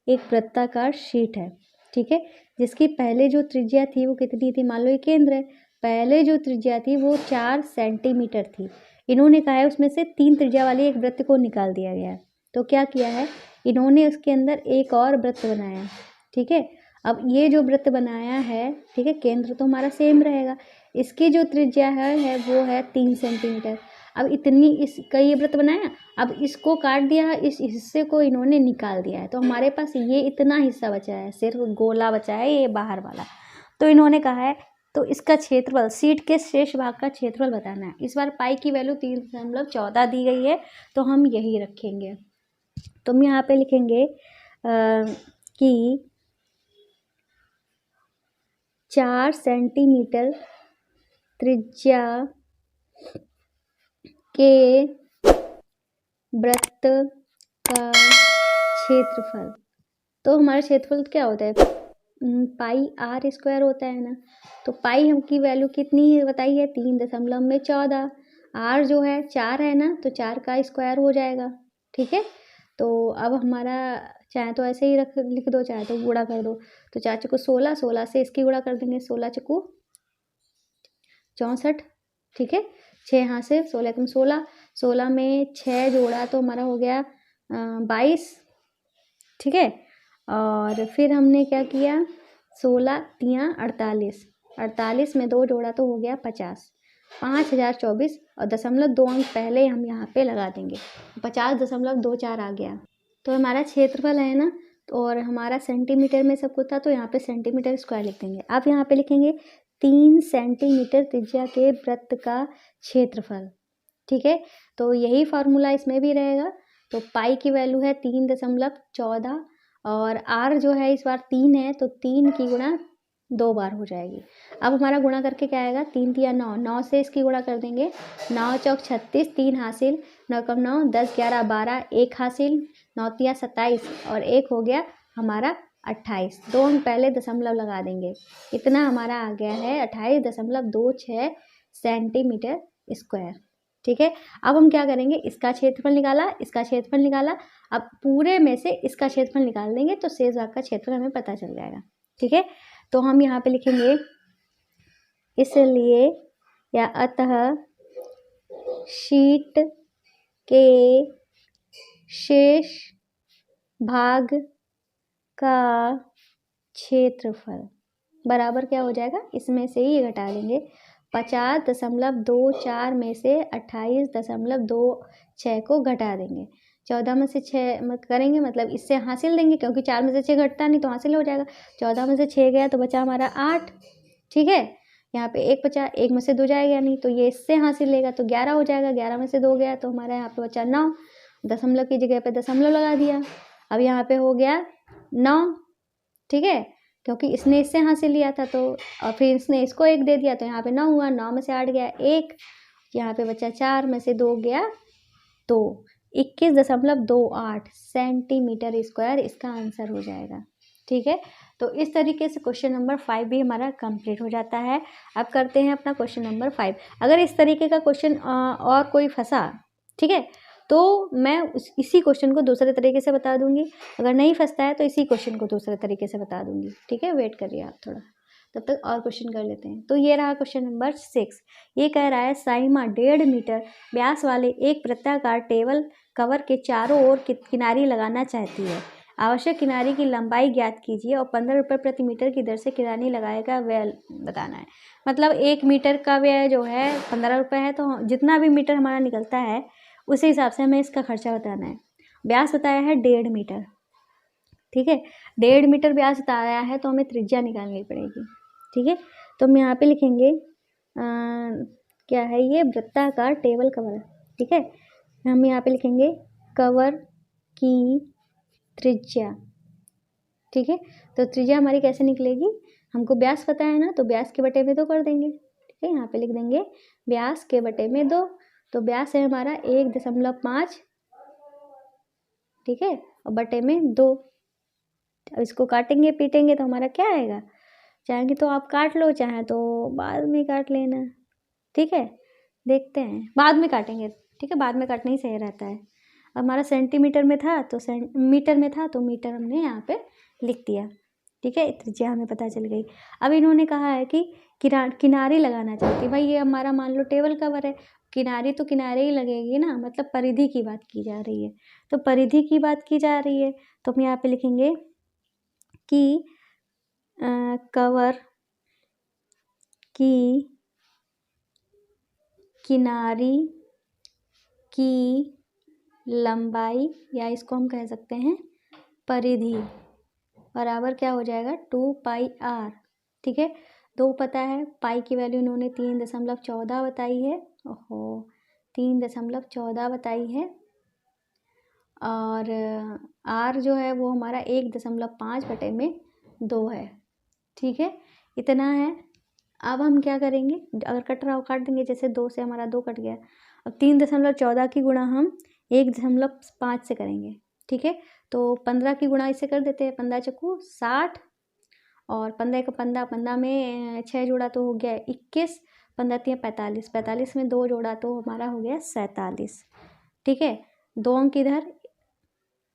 एक वृत्ताकार शीट है, ठीक है, जिसकी पहले जो त्रिज्या थी वो कितनी थी, मान लो ये केंद्र है, पहले जो त्रिज्या थी वो 4 सेंटीमीटर थी। इन्होंने कहा है उसमें से 3 त्रिज्या वाली एक वृत्त को निकाल दिया गया है। तो क्या किया है, इन्होंने उसके अंदर एक और वृत्त बनाया। ठीक है, अब ये जो वृत्त बनाया है, ठीक है, केंद्र तो हमारा सेम रहेगा, इसकी जो त्रिज्या है वो है 3 सेंटीमीटर। अब इतनी इसका ये वृत्त बनाया, अब इसको काट दिया है, इस हिस्से को इन्होंने निकाल दिया है, तो हमारे पास ये इतना हिस्सा बचा है, सिर्फ गोला बचा है ये बाहर वाला। तो इन्होंने कहा है तो इसका क्षेत्रफल, शीट के शेष भाग का क्षेत्रफल बताना है। इस बार पाई की वैल्यू 3.14 दी गई है, तो हम यही रखेंगे। तो हम यहाँ पे लिखेंगे कि 4 सेंटीमीटर त्रिज्या के वृत्त का क्षेत्रफल, तो हमारा क्षेत्रफल क्या होता है, पाई आर स्क्वायर होता है ना। तो पाई हम की वैल्यू कितनी है बताई है, 3.14। आर जो है 4 है ना, तो 4 का स्क्वायर हो जाएगा। ठीक है, तो अब हमारा चाहे तो ऐसे ही लिख दो, चाहे तो गुणा कर दो। तो 4 चक्कू 16, 16 से इसकी गुणा कर देंगे, 16 चक्कू 64। ठीक है, 6 यहाँ से 16 कम 16, 16 में 6 जोड़ा तो हमारा हो गया 22। ठीक है, और फिर हमने क्या किया, 16 तियाँ 48, 48 में 2 जोड़ा तो हो गया 50, 5024 और 0.2 अंक पहले हम यहाँ पे लगा देंगे, 50.24 आ गया। तो हमारा क्षेत्रफल है ना, और हमारा सेंटीमीटर में सब कुछ था, तो यहाँ पे सेंटीमीटर स्क्वायर लिख देंगे। अब यहाँ पे लिखेंगे 3 सेंटीमीटर त्रिज्या के वृत्त का क्षेत्रफल। ठीक है, तो यही फार्मूला इसमें भी रहेगा। तो पाई की वैल्यू है 3.14 और आर जो है इस बार 3 है, तो 3 की गुणा 2 बार हो जाएगी। अब हमारा गुणा करके क्या आएगा, 3 तिया 9, 9 से इसकी गुणा कर देंगे, 9 चौक 36, 3 हासिल, 9 कम 9, 10 11 12, 1 हासिल, 9 तिया 27 और 1 हो गया हमारा 28। 2 हम पहले दशमलव लगा देंगे, इतना हमारा आ गया है 28.26 सेंटीमीटर स्क्वायर। ठीक है, अब हम क्या करेंगे, इसका क्षेत्रफल निकाला, इसका क्षेत्रफल निकाला, अब पूरे में से इसका क्षेत्रफल निकाल देंगे तो शेष भाग का क्षेत्रफल हमें पता चल जाएगा। ठीक है, तो हम यहाँ पे लिखेंगे इसलिए या अतः शीट के शेष भाग का क्षेत्रफल बराबर क्या हो जाएगा, इसमें से ही घटा लेंगे, 50.24 में से 28.26 को घटा देंगे, 14 में से 6 मत करेंगे, मतलब इससे हासिल देंगे, क्योंकि 4 में से 6 घटता नहीं तो हासिल हो जाएगा। 14 में से 6 गया तो बचा हमारा 8। ठीक है, यहाँ पे 1 बचा, 1 में से 2 जाएगा नहीं, तो ये इससे हासिल लेगा तो 11 हो जाएगा, 11 में से 2 गया तो हमारा यहाँ पे बचा 9, दशमलव की जगह पे दशमलव लगा दिया। अब यहाँ पे हो गया 9। ठीक है, क्योंकि इसने इससे हासिल लिया था, तो और फिर इसने इसको 1 दे दिया, तो यहाँ पे 9 हुआ, 9 में से 8 गया 1, यहाँ पे बचा 4 में से 2 गया 2, 21.28 सेंटीमीटर स्क्वायर इसका आंसर हो जाएगा। ठीक है, तो इस तरीके से क्वेश्चन नंबर 5 भी हमारा कंप्लीट हो जाता है। अब करते हैं अपना क्वेश्चन नंबर 5। अगर इस तरीके का क्वेश्चन और कोई फंसा, ठीक है, तो मैं इसी क्वेश्चन को दूसरे तरीके से बता दूंगी, अगर नहीं फंसता है तो इसी क्वेश्चन को दूसरे तरीके से बता दूंगी। ठीक है, वेट करिए आप थोड़ा, तब तक और क्वेश्चन कर लेते हैं। तो ये रहा क्वेश्चन नंबर 6। ये कह रहा है साइमा 1.5 मीटर व्यास वाले एक वृत्ताकार टेबल कवर के चारों ओर किनारी लगाना चाहती है। आवश्यक किनारी की लंबाई ज्ञात कीजिए और 15 रुपये प्रति मीटर की दर से किरानी लगाएगा व्यय बताना है। मतलब 1 मीटर का व्यय जो है 15 रुपये है, तो जितना भी मीटर हमारा निकलता है उसी हिसाब से हमें इसका खर्चा बताना है। व्यास बताया है 1.5 मीटर, ठीक है, 1.5 मीटर व्यास बताया है तो हमें त्रिज्या निकालनी पड़ेगी, ठीक है। तो हम यहाँ पे लिखेंगे क्या है ये, वृत्ताकार टेबल कवर, ठीक है। हम यहाँ पे लिखेंगे कवर की त्रिज्या, ठीक है। तो त्रिज्या हमारी कैसे निकलेगी, हमको व्यास पता है ना, तो व्यास के बटे में 2 कर देंगे, ठीक है। यहाँ पे लिख देंगे व्यास के बटे में 2, तो व्यास है हमारा 1.5, ठीक है, और बटे में 2। अब इसको काटेंगे पीटेंगे तो हमारा क्या आएगा, चाहेंगे तो आप काट लो, चाहे तो बाद में काट लेना, ठीक है। देखते हैं, बाद में काटेंगे, ठीक है, बाद में काटना ही सही रहता है। हमारा सेंटीमीटर में था तो मीटर में था तो मीटर हमने यहाँ पे लिख दिया, ठीक है। त्रिज्या हमें पता चल गई। अब इन्होंने कहा है कि किनारी लगाना चाहती, भाई ये हमारा मान लो टेबल कवर है, किनारी तो किनारे ही लगेगी ना, मतलब परिधि की बात की जा रही है, तो परिधि की बात की जा रही है तो हम यहाँ पे लिखेंगे कि कवर की किनारी की लंबाई, या इसको हम कह सकते हैं परिधि, बराबर क्या हो जाएगा 2πr, ठीक है। 2 पता है, पाई की वैल्यू इन्होंने 3.14 बताई है, ओहो 3.14 बताई है, और r जो है वो हमारा 1.5/2 है, ठीक है, इतना है। अब हम क्या करेंगे, अगर कट रहा हो काट देंगे, जैसे 2 से हमारा 2 कट गया। अब 3.14 की गुणा हम 1.5 से करेंगे, ठीक है। तो 15 की गुणा इससे कर देते हैं, 15 चक्कू 60, और 15 का 15 में 6 जोड़ा तो हो गया 21, 15 45, 45 में 2 जोड़ा तो हमारा हो गया 47, ठीक है। 2 अंक इधर,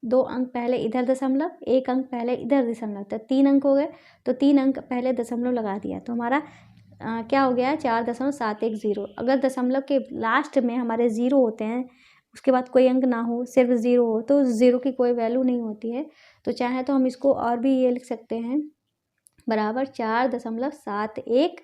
2 अंक पहले इधर दशमलव, 1 अंक पहले इधर दशमलव, तो 3 अंक हो गए, तो 3 अंक पहले दशमलव लगा दिया, तो हमारा क्या हो गया 4.710। अगर दशमलव के लास्ट में हमारे 0 होते हैं, उसके बाद कोई अंक ना हो, सिर्फ 0 हो, तो 0 की कोई वैल्यू नहीं होती है, तो चाहे तो हम इसको और भी ये लिख सकते हैं, बराबर 4.71,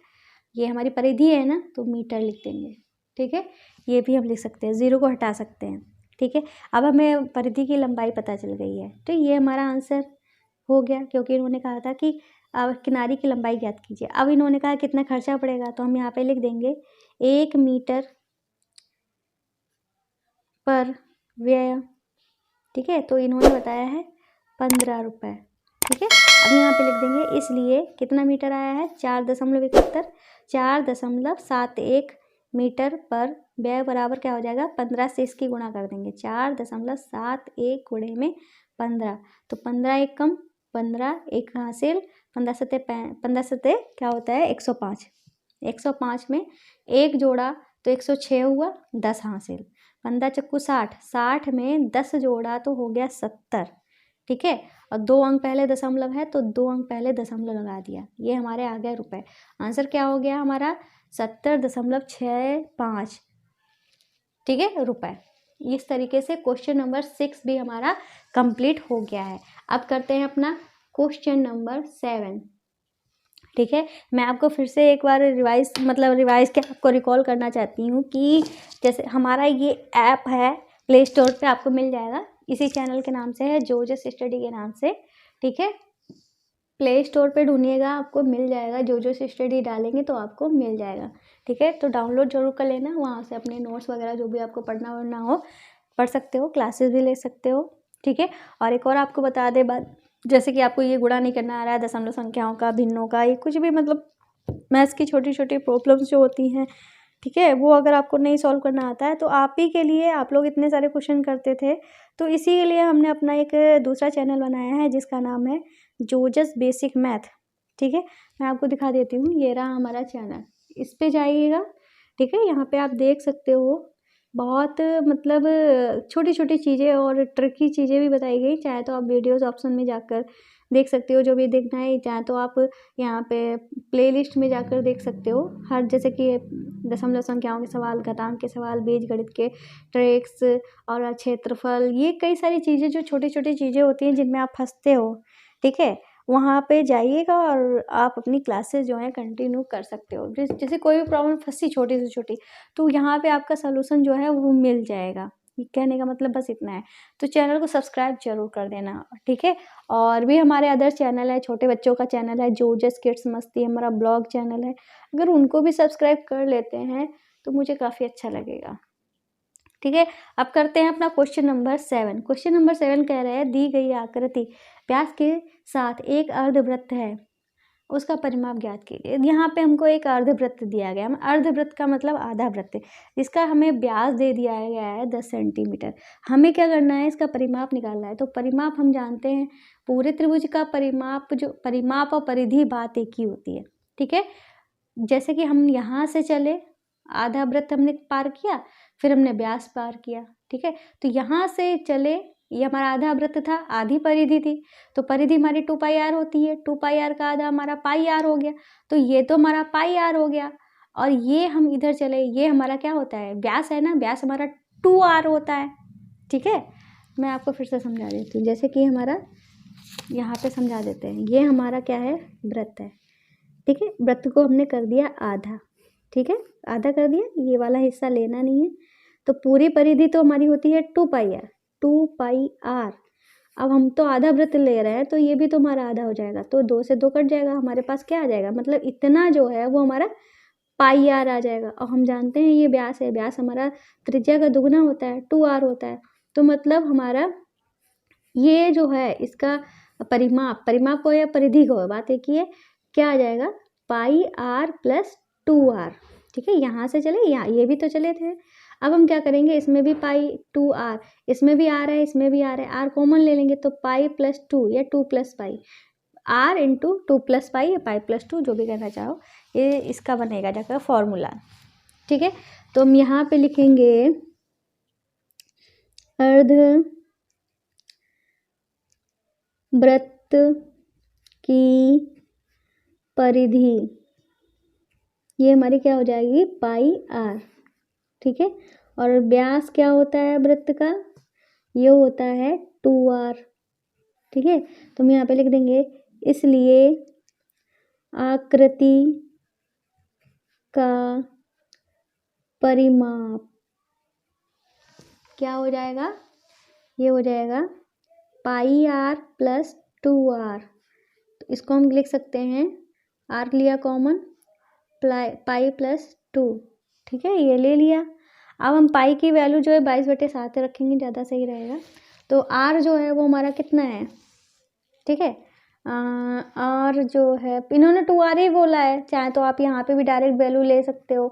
ये हमारी परिधि है ना, तो मीटर लिख देंगे, ठीक है। ये भी हम लिख सकते हैं, 0 को हटा सकते हैं, ठीक है। अब हमें परिधि की लंबाई पता चल गई है, तो ये हमारा आंसर हो गया, क्योंकि इन्होंने कहा था कि अब किनारी की लंबाई ज्ञात कीजिए। अब इन्होंने कहा कितना खर्चा पड़ेगा, तो हम यहाँ पे लिख देंगे 1 मीटर पर व्यय, ठीक है। तो इन्होंने बताया है 15 रुपये, ठीक है। अब यहाँ पे लिख देंगे, इसलिए कितना मीटर आया है 4.71, 4.71 मीटर पर व्यय बराबर क्या हो जाएगा, 15 से इसकी गुणा कर देंगे, 4.71 गुणे में 15, तो 15 एक कम 15 एक हासिल, 15 सते क्या होता है 105, 105 में 1 जोड़ा तो 106 हुआ, 10 हासिल, 15 चक्कू 60, 60 में 10 जोड़ा तो हो गया 70, ठीक है। और 2 अंक पहले दशमलव है तो 2 अंक पहले दशमलव लगा दिया, ये हमारे आ गए रुपए। आंसर क्या हो गया हमारा 70.65, ठीक है, रुपए। इस तरीके से क्वेश्चन नंबर 6 भी हमारा कंप्लीट हो गया है। अब करते हैं अपना क्वेश्चन नंबर 7, ठीक है। मैं आपको फिर से एक बार रिवाइज के आपको रिकॉल करना चाहती हूँ कि जैसे हमारा ये ऐप है, प्ले स्टोर पे आपको मिल जाएगा, इसी चैनल के नाम से है, जोजस स्टडी के नाम से, ठीक है। प्ले स्टोर पे ढूंढिएगा, आपको मिल जाएगा, जोजस स्टडी डालेंगे तो आपको मिल जाएगा, ठीक है। तो डाउनलोड जरूर कर लेना, वहाँ से अपने नोट्स वगैरह जो भी आपको पढ़ना वढ़ना हो पढ़ सकते हो, क्लासेस भी ले सकते हो, ठीक है। और एक और आपको बता दे बात, जैसे कि आपको ये गुणा नहीं करना आ रहा है, दशमलव संख्याओं का, भिन्नों का, ये कुछ भी मतलब मैथ्स की छोटी छोटी प्रॉब्लम्स जो होती हैं, ठीक है, वो अगर आपको नहीं सॉल्व करना आता है तो आप ही के लिए, आप लोग इतने सारे क्वेश्चन करते थे, तो इसीलिए हमने अपना एक दूसरा चैनल बनाया है जिसका नाम है जोजस बेसिक मैथ, ठीक है। मैं आपको दिखा देती हूँ, ये रहा हमारा चैनल, इस पे जाइएगा, ठीक है। यहाँ पे आप देख सकते हो बहुत मतलब छोटी छोटी चीज़ें और ट्रिकी चीज़ें भी बताई गई, चाहे तो आप वीडियोज़ ऑप्शन में जाकर देख सकते हो, जो भी देखना है, चाहे तो आप यहाँ पे प्लेलिस्ट में जाकर देख सकते हो, हर जैसे कि दशमलव संख्याओं के सवाल, घातांक के सवाल, बीजगणित के ट्रिक्स और क्षेत्रफल, ये कई सारी चीज़ें जो छोटी छोटी चीज़ें होती हैं जिनमें आप फंसते हो, ठीक है, वहाँ पे जाइएगा और आप अपनी क्लासेस जो हैं कंटिन्यू कर सकते हो। जैसे कोई भी प्रॉब्लम फंसी छोटी से छोटी, तो यहाँ पे आपका सलूशन जो है वो मिल जाएगा। कहने का मतलब बस इतना है। तो चैनल को सब्सक्राइब जरूर कर देना, ठीक है। और भी हमारे अदर चैनल है, छोटे बच्चों का चैनल है, जोजस किड्स मस्ती हमारा ब्लॉग चैनल है, अगर उनको भी सब्सक्राइब कर लेते हैं तो मुझे काफ़ी अच्छा लगेगा, ठीक है। अब करते हैं अपना क्वेश्चन नंबर 7। क्वेश्चन नंबर 7 कह रहे हैं दी गई आकृति व्यास के साथ एक अर्धवृत्त है, उसका परिमाप ज्ञात कीजिए। यहाँ पे हमको एक अर्धवृत्त दिया गया है। अर्धवृत्त का मतलब आधा वृत्त, जिसका हमें व्यास दे दिया गया है 10 सेंटीमीटर। हमें क्या करना है, इसका परिमाप निकालना है। तो परिमाप हम जानते हैं, पूरे त्रिभुज का परिमाप, जो परिमाप और परिधि बात एक ही होती है, ठीक है। जैसे कि हम यहाँ से चले, आधा वृत्त हमने पार किया, फिर हमने व्यास पार किया, ठीक है। तो यहाँ से चले, ये हमारा आधा वृत्त था, आधी परिधि थी, तो परिधि हमारी 2 पाई आर होती है। 2 पाई आर का आधा हमारा पाई आर हो गया, तो ये तो हमारा पाई आर हो गया। और ये हम इधर चले, ये हमारा क्या होता है, व्यास है ना, व्यास हमारा 2 आर होता है, ठीक है। मैं आपको फिर से समझा देती हूँ, जैसे कि हमारा यहाँ पे समझा देते हैं। ये हमारा क्या है, वृत्त है, ठीक है। वृत्त को हमने कर दिया आधा, ठीक है, आधा कर दिया, ये वाला हिस्सा लेना नहीं है। तो पूरी परिधि तो हमारी होती है 2 पाई आर, 2 पाई आर। अब हम तो आधा वृत्त ले रहे हैं, तो ये भी तो हमारा आधा हो जाएगा, तो 2 से 2 कट जाएगा, हमारे पास क्या आ जाएगा, मतलब इतना जो है वो हमारा पाई आर आ जाएगा। और हम जानते हैं ये व्यास है, व्यास हमारा त्रिज्या का दुगना होता है, 2 आर होता है। तो मतलब हमारा ये जो है इसका परिमाप, परिमाप को या परिधि को, बात एक ही है, क्या आ जाएगा, पाई आर प्लस 2 आर, ठीक है। यहाँ से चले, यहाँ ये भी तो चले थे। अब हम क्या करेंगे, इसमें भी पाई 2 आर, इसमें भी आर है, इसमें भी आर है, आर कॉमन ले लेंगे, तो पाई प्लस 2 या 2 plus pi, r into 2 plus pi या पाई प्लस 2, जो भी कहना चाहो, ये इसका बनेगा जाकर फॉर्मूला, ठीक है। तो हम यहाँ पे लिखेंगे अर्ध वृत्त की परिधि, ये हमारी क्या हो जाएगी, पाई आर, ठीक है। और व्यास क्या होता है वृत्त का, ये होता है 2 आर, ठीक है। तो हम यहाँ पे लिख देंगे, इसलिए आकृति का परिमाप क्या हो जाएगा, ये हो जाएगा पाई आर प्लस 2 आर। तो इसको हम लिख सकते हैं, आर लिया कॉमन, पाई प्लस 2, ठीक है, ये ले लिया। अब हम पाई की वैल्यू जो है 22/7 रखेंगे, ज़्यादा सही रहेगा। तो आर जो है वो हमारा कितना है, ठीक है, आर जो है, इन्होंने 2 आर ही बोला है, चाहे तो आप यहाँ पे भी डायरेक्ट वैल्यू ले सकते हो,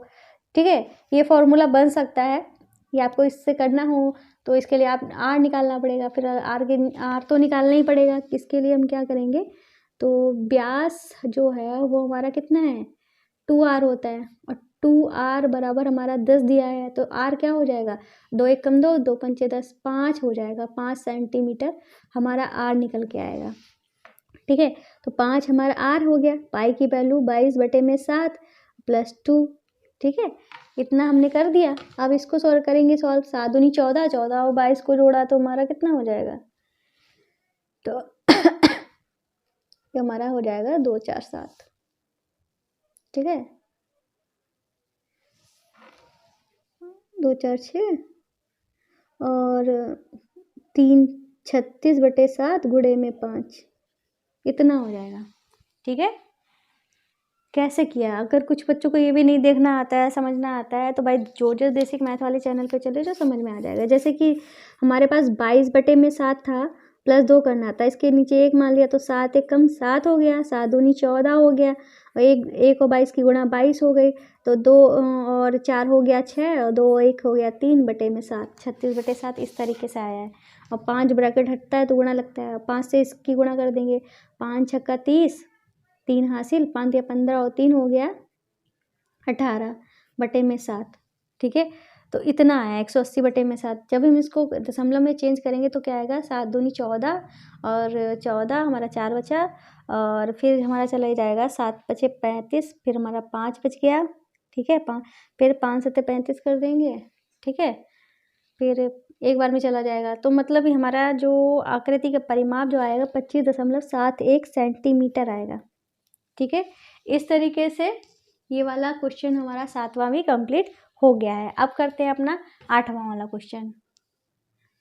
ठीक है। ये फॉर्मूला बन सकता है, ये आपको इससे करना हो तो इसके लिए आप आर निकालना पड़ेगा, फिर आर तो निकालना ही पड़ेगा। इसके लिए हम क्या करेंगे, तो व्यास जो है वो हमारा कितना है, 2 आर होता है, और 2 आर बराबर हमारा 10 दिया है, तो आर क्या हो जाएगा, 2 1 कम 2, 2 5 10, 5 हो जाएगा, 5 सेंटीमीटर हमारा आर निकल के आएगा, ठीक है। तो 5 हमारा आर हो गया, पाई की वैल्यू 22/7 प्लस 2, ठीक है, इतना हमने कर दिया। अब इसको सॉल्व करेंगे, 7 दूनी 14, 14 और 22 को जोड़ा तो हमारा कितना हो जाएगा, तो ये हमारा हो जाएगा 2 4 7, ठीक है, 2 4 6 और 3 36/7 गुणे में 5, इतना हो जाएगा, ठीक है। कैसे किया, अगर कुछ बच्चों को ये भी नहीं देखना आता है, समझना आता है, तो भाई जोजस बेसिक मैथ वाले चैनल पे चले जाओ, समझ में आ जाएगा। जैसे कि हमारे पास 22/7 था, प्लस 2 करना था, इसके नीचे 1 मान लिया, तो 7 1 कम 7 हो गया, 7 दूनी 14 हो गया, और 1 और 22 की गुणा 22 हो गई, तो 2 और 4 हो गया 6, और 2 1 हो गया 3/7, 36/7 इस तरीके से आया है। और 5 ब्रैकेट हटता है तो गुणा लगता है, 5 से इसकी गुणा कर देंगे, 5 छक्का 30, 3 हासिल, 5 या 15 और 3 हो गया 18/7, ठीक है। तो इतना आया 180/7। जब हम इसको दशमलव में चेंज करेंगे तो क्या आएगा, 7 दूनी 14, और 14 हमारा 4 बचा, और फिर हमारा चला जाएगा 7 बचे 35, फिर हमारा 5 बच गया, ठीक है। फिर 5 7 35 कर देंगे, ठीक है। फिर एक बार में चला जाएगा, तो मतलब हमारा जो आकृति का परिमाप जो आएगा 25.71 सेंटीमीटर आएगा, ठीक है। इस तरीके से ये वाला क्वेश्चन हमारा 7वां भी कंप्लीट हो गया है। अब करते हैं अपना 8वां वाला क्वेश्चन।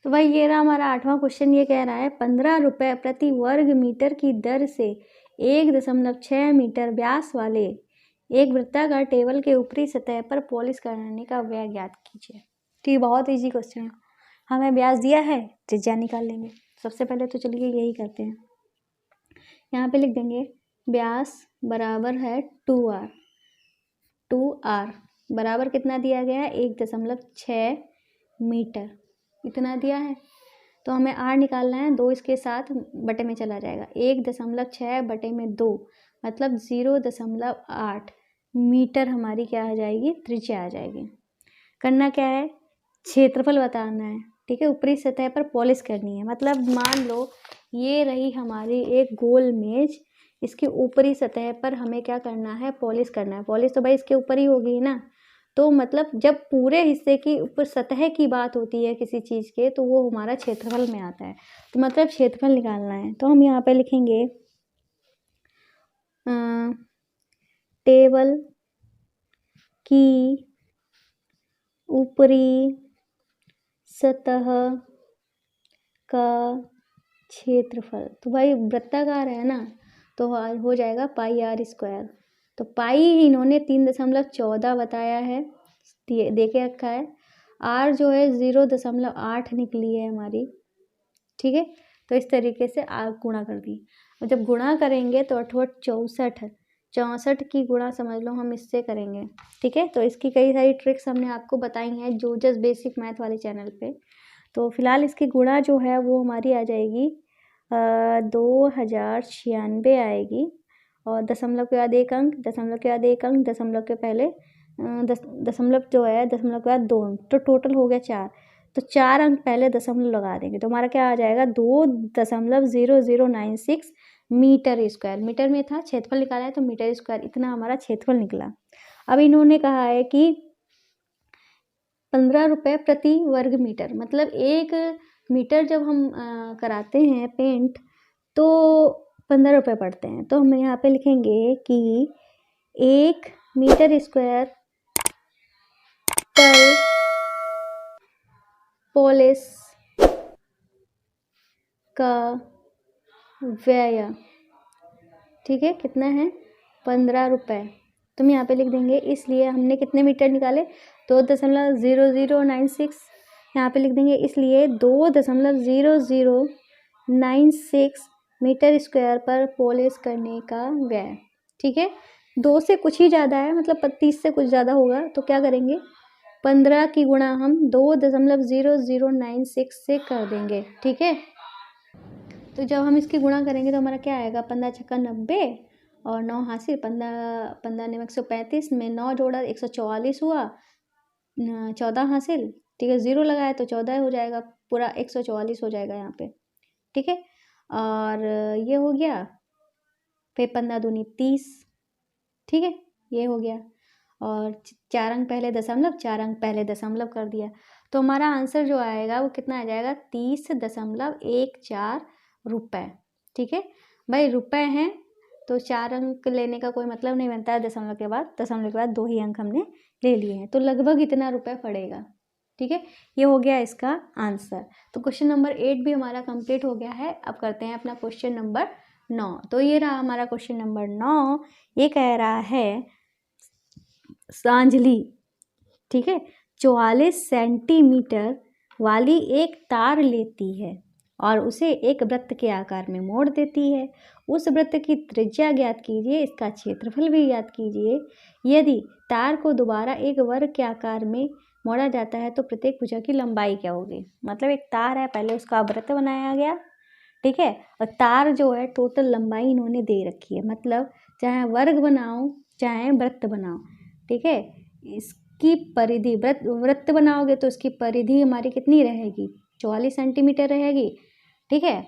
तो भाई ये रहा हमारा 8वां क्वेश्चन। ये कह रहा है 15 रुपये प्रति वर्ग मीटर की दर से 1.6 मीटर व्यास वाले एक वृत्ताकार टेबल के ऊपरी सतह पर पॉलिश करने का व्यय ज्ञात कीजिए। ठीक, बहुत इजी क्वेश्चन है। हमें व्यास दिया है, त्रिज्या निकाल लेंगे। सबसे पहले तो चलिए यही करते हैं। यहाँ पे लिख देंगे व्यास बराबर है 2r। 2r बराबर कितना दिया गया है? 1.6 मीटर, इतना दिया है। तो हमें r निकालना है। 2 इसके साथ बटे में चला जाएगा। 1.6 बटे में 2 मतलब 0.8 मीटर हमारी क्या आ जाएगी? त्रिज्या आ जाएगी। करना क्या है? क्षेत्रफल बताना है, ठीक है। ऊपरी सतह पर पॉलिश करनी है। मतलब मान लो ये रही हमारी एक गोल मेज, इसके ऊपरी सतह पर हमें क्या करना है? पॉलिश करना है। पॉलिश तो भाई इसके ऊपर ही होगी ना। तो मतलब जब पूरे हिस्से की ऊपर सतह की बात होती है किसी चीज़ के, तो वो हमारा क्षेत्रफल में आता है। तो मतलब क्षेत्रफल निकालना है। तो हम यहाँ पे लिखेंगे टेबल की ऊपरी सतह का क्षेत्रफल। तो भाई वृत्ताकार है ना, तो हो जाएगा पाई आर स्क्वायर। तो पाई इन्होंने 3.14 बताया है, दे के रखा है। आर जो है 0.8 निकली है हमारी, ठीक है। तो इस तरीके से आर गुणा कर दी। और जब गुणा करेंगे तो 8 64 की गुणा समझ लो हम इससे करेंगे, ठीक है। तो इसकी कई सारी ट्रिक्स हमने आपको बताई हैं जो जस्ट बेसिक मैथ वाले चैनल पे। तो फिलहाल इसकी गुणा जो है वो हमारी आ जाएगी 2096 आएगी। और दशमलव के बाद एक अंक, दशमलव के बाद एक अंक, दशमलव के पहले दशमलव जो है दशमलव के बाद 2 अंक, तो टोटल हो गया 4। तो 4 अंक पहले दशमलव लगा देंगे तो हमारा क्या आ जाएगा? 2.0096 मीटर स्क्वायर। मीटर में था, क्षेत्रफल निकाला है तो मीटर स्क्वायर, इतना हमारा क्षेत्रफल निकला। अब इन्होंने कहा है कि 15 रुपये प्रति वर्ग मीटर, मतलब 1 मीटर जब हम कराते हैं पेंट तो 15 रुपये पड़ते हैं। तो हम यहाँ पे लिखेंगे कि 1 मीटर स्क्वायर पर पॉलिश का व्यय, ठीक है, कितना है? 15 रुपये। तो हम यहाँ पे लिख देंगे, इसलिए हमने कितने मीटर निकाले? 2.0096। यहाँ पे लिख देंगे इसलिए 2.0096 मीटर स्क्वायर पर पॉलिश करने का व्यय, ठीक है। 2 से कुछ ही ज़्यादा है, मतलब 35 से कुछ ज़्यादा होगा। तो क्या करेंगे? 15 की गुणा हम 2.0096 से कर देंगे, ठीक है। तो जब हम इसकी गुणा करेंगे तो हमारा क्या आएगा? 15 छक्का 90 और 9 हासिल, 15 ने 135 में 9 जोड़ा 144 हुआ, 14 हासिल, ठीक है। 0 लगाया तो 14 हो जाएगा, पूरा 144 हो जाएगा यहाँ पे, ठीक है। और ये हो गया, फिर 15 दूनी 30, ठीक है, ये हो गया। और 4 अंक पहले दशमलव, 4 अंक पहले दशमलव कर दिया। तो हमारा आंसर जो आएगा वो कितना आ जाएगा? 30.14 रुपये, ठीक है। भाई रुपए हैं तो 4 अंक लेने का कोई मतलब नहीं बनता है दशमलव के बाद। दशमलव के बाद 2 ही अंक हमने ले लिए हैं, तो लगभग इतना रुपए पड़ेगा, ठीक है। ये हो गया इसका आंसर। तो क्वेश्चन नंबर 8 भी हमारा कंप्लीट हो गया है। अब करते हैं अपना क्वेश्चन नंबर 9। तो ये रहा हमारा क्वेश्चन नंबर 9। ये कह रहा है सांझली, ठीक है, 44 सेंटीमीटर वाली एक तार लेती है और उसे एक वृत्त के आकार में मोड़ देती है। उस वृत्त की त्रिज्या ज्ञात कीजिए, इसका क्षेत्रफल भी ज्ञात कीजिए। यदि तार को दोबारा एक वर्ग के आकार में मोड़ा जाता है तो प्रत्येक भुजा की लंबाई क्या होगी? मतलब एक तार है, पहले उसका वृत्त बनाया गया, ठीक है, और तार जो है टोटल लंबाई इन्होंने दे रखी है। मतलब चाहे वर्ग बनाओ चाहे वृत्त बनाओ, ठीक है, इसकी परिधि, वृत्त बनाओगे तो इसकी परिधि हमारी कितनी रहेगी? 44 सेंटीमीटर रहेगी, ठीक है।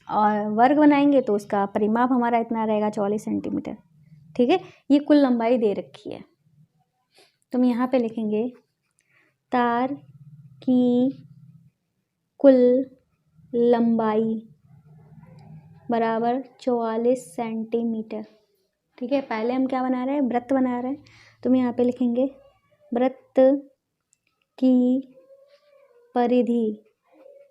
और वर्ग बनाएंगे तो उसका परिमाप हमारा इतना रहेगा 44 सेंटीमीटर, ठीक है। ये कुल लंबाई दे रखी है, तो हम यहाँ पे लिखेंगे तार की कुल लंबाई बराबर 44 सेंटीमीटर। ठीक है, पहले हम क्या बना रहे हैं, वृत्त बना रहे हैं। तो हम यहाँ पे लिखेंगे वृत्त की परिधि।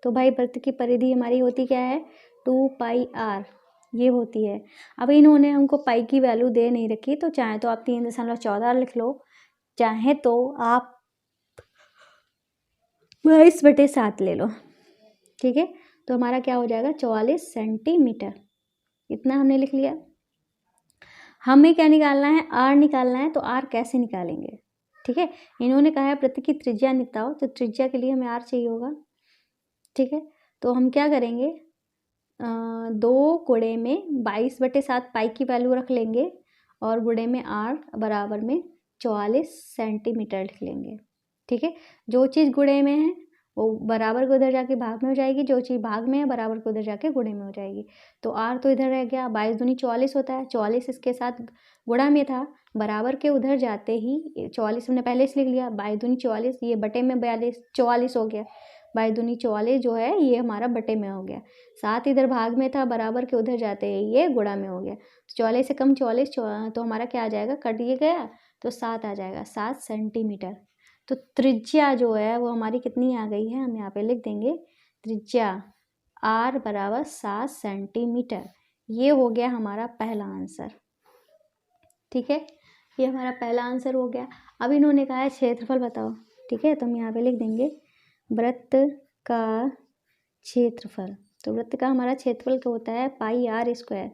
तो भाई वृत्त की परिधि हमारी होती क्या है, 2πr ये होती है। अब इन्होंने हमको पाई की वैल्यू दे नहीं रखी, तो चाहे तो आप 3.14 लिख लो, चाहे तो आप 22/7 ले लो। ठीक है, तो हमारा क्या हो जाएगा 44 सेंटीमीटर, इतना हमने लिख लिया। हमें क्या निकालना है, आर निकालना है। तो आर कैसे निकालेंगे, ठीक है, इन्होंने कहा है वृत्त की त्रिज्या निकालो, तो त्रिज्या के लिए हमें आर चाहिए होगा। ठीक है, तो हम क्या करेंगे, 2 गुणे में 22/7 पाई की वैल्यू रख लेंगे और गुणे में आर बराबर में 44 सेंटीमीटर लिख लेंगे। ठीक है, जो चीज़ गुणे में है वो बराबर को उधर जाके भाग में हो जाएगी, जो चीज़ भाग में है बराबर को उधर जाके गुणे में हो जाएगी। तो आर तो इधर रह गया, 22 दूनी 44 होता है, 44 इसके साथ गुणा में था, बराबर के उधर जाते ही 44 हमने पहले से लिख लिया, 22 दूनी 44, ये बटे में 44 हो गया, 22 दूनी 44 जो है ये हमारा बटे में हो गया, 7 इधर भाग में था, बराबर के उधर जाते ही ये गुणा में हो गया। तो 44 से कम 44, तो हमारा क्या आ जाएगा, कट ये गया तो 7 आ जाएगा, 7 सेंटीमीटर। तो त्रिज्या जो है वो हमारी कितनी आ गई है, हम यहाँ पे लिख देंगे त्रिज्या r बराबर 7 सेंटीमीटर। ये हो गया हमारा पहला आंसर। ठीक है, ये हमारा पहला आंसर हो गया। अब इन्होंने कहा है क्षेत्रफल बताओ। ठीक है, तो हम यहाँ पे लिख देंगे वृत्त का क्षेत्रफल। तो वृत्त का हमारा क्षेत्रफल क्या होता है, πr²।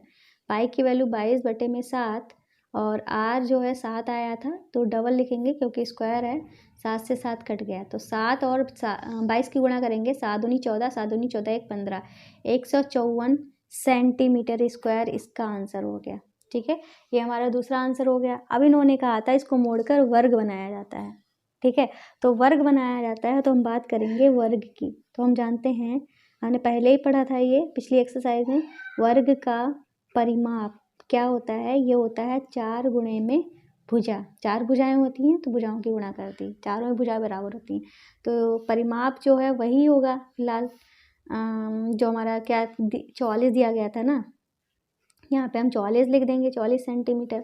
पाई की वैल्यू 22/7 और r जो है 7 आया था, तो डबल लिखेंगे क्योंकि स्क्वायर है, 7 से 7 कट गया, तो 7 और 22 की गुणा करेंगे, 7 दूनी 14, 7 दूनी 14, 1 15, 154 सेंटीमीटर स्क्वायर इसका आंसर हो गया। ठीक है, ये हमारा दूसरा आंसर हो गया। अब इन्होंने कहा था इसको मोड़कर वर्ग बनाया जाता है। ठीक है, तो वर्ग बनाया जाता है, तो हम बात करेंगे वर्ग की। तो हम जानते हैं, हमने पहले ही पढ़ा था ये पिछली एक्सरसाइज में, वर्ग का परिमाप क्या होता है, ये होता है 4 गुणे में भुजा। 4 भुजाएं होती हैं तो भुजाओं की गुणा करती, चारों में भुजा बराबर होती हैं, तो परिमाप जो है वही होगा। फिलहाल जो हमारा क्या 44 दिया गया था ना, यहाँ पे हम 44 लिख देंगे, 44 सेंटीमीटर,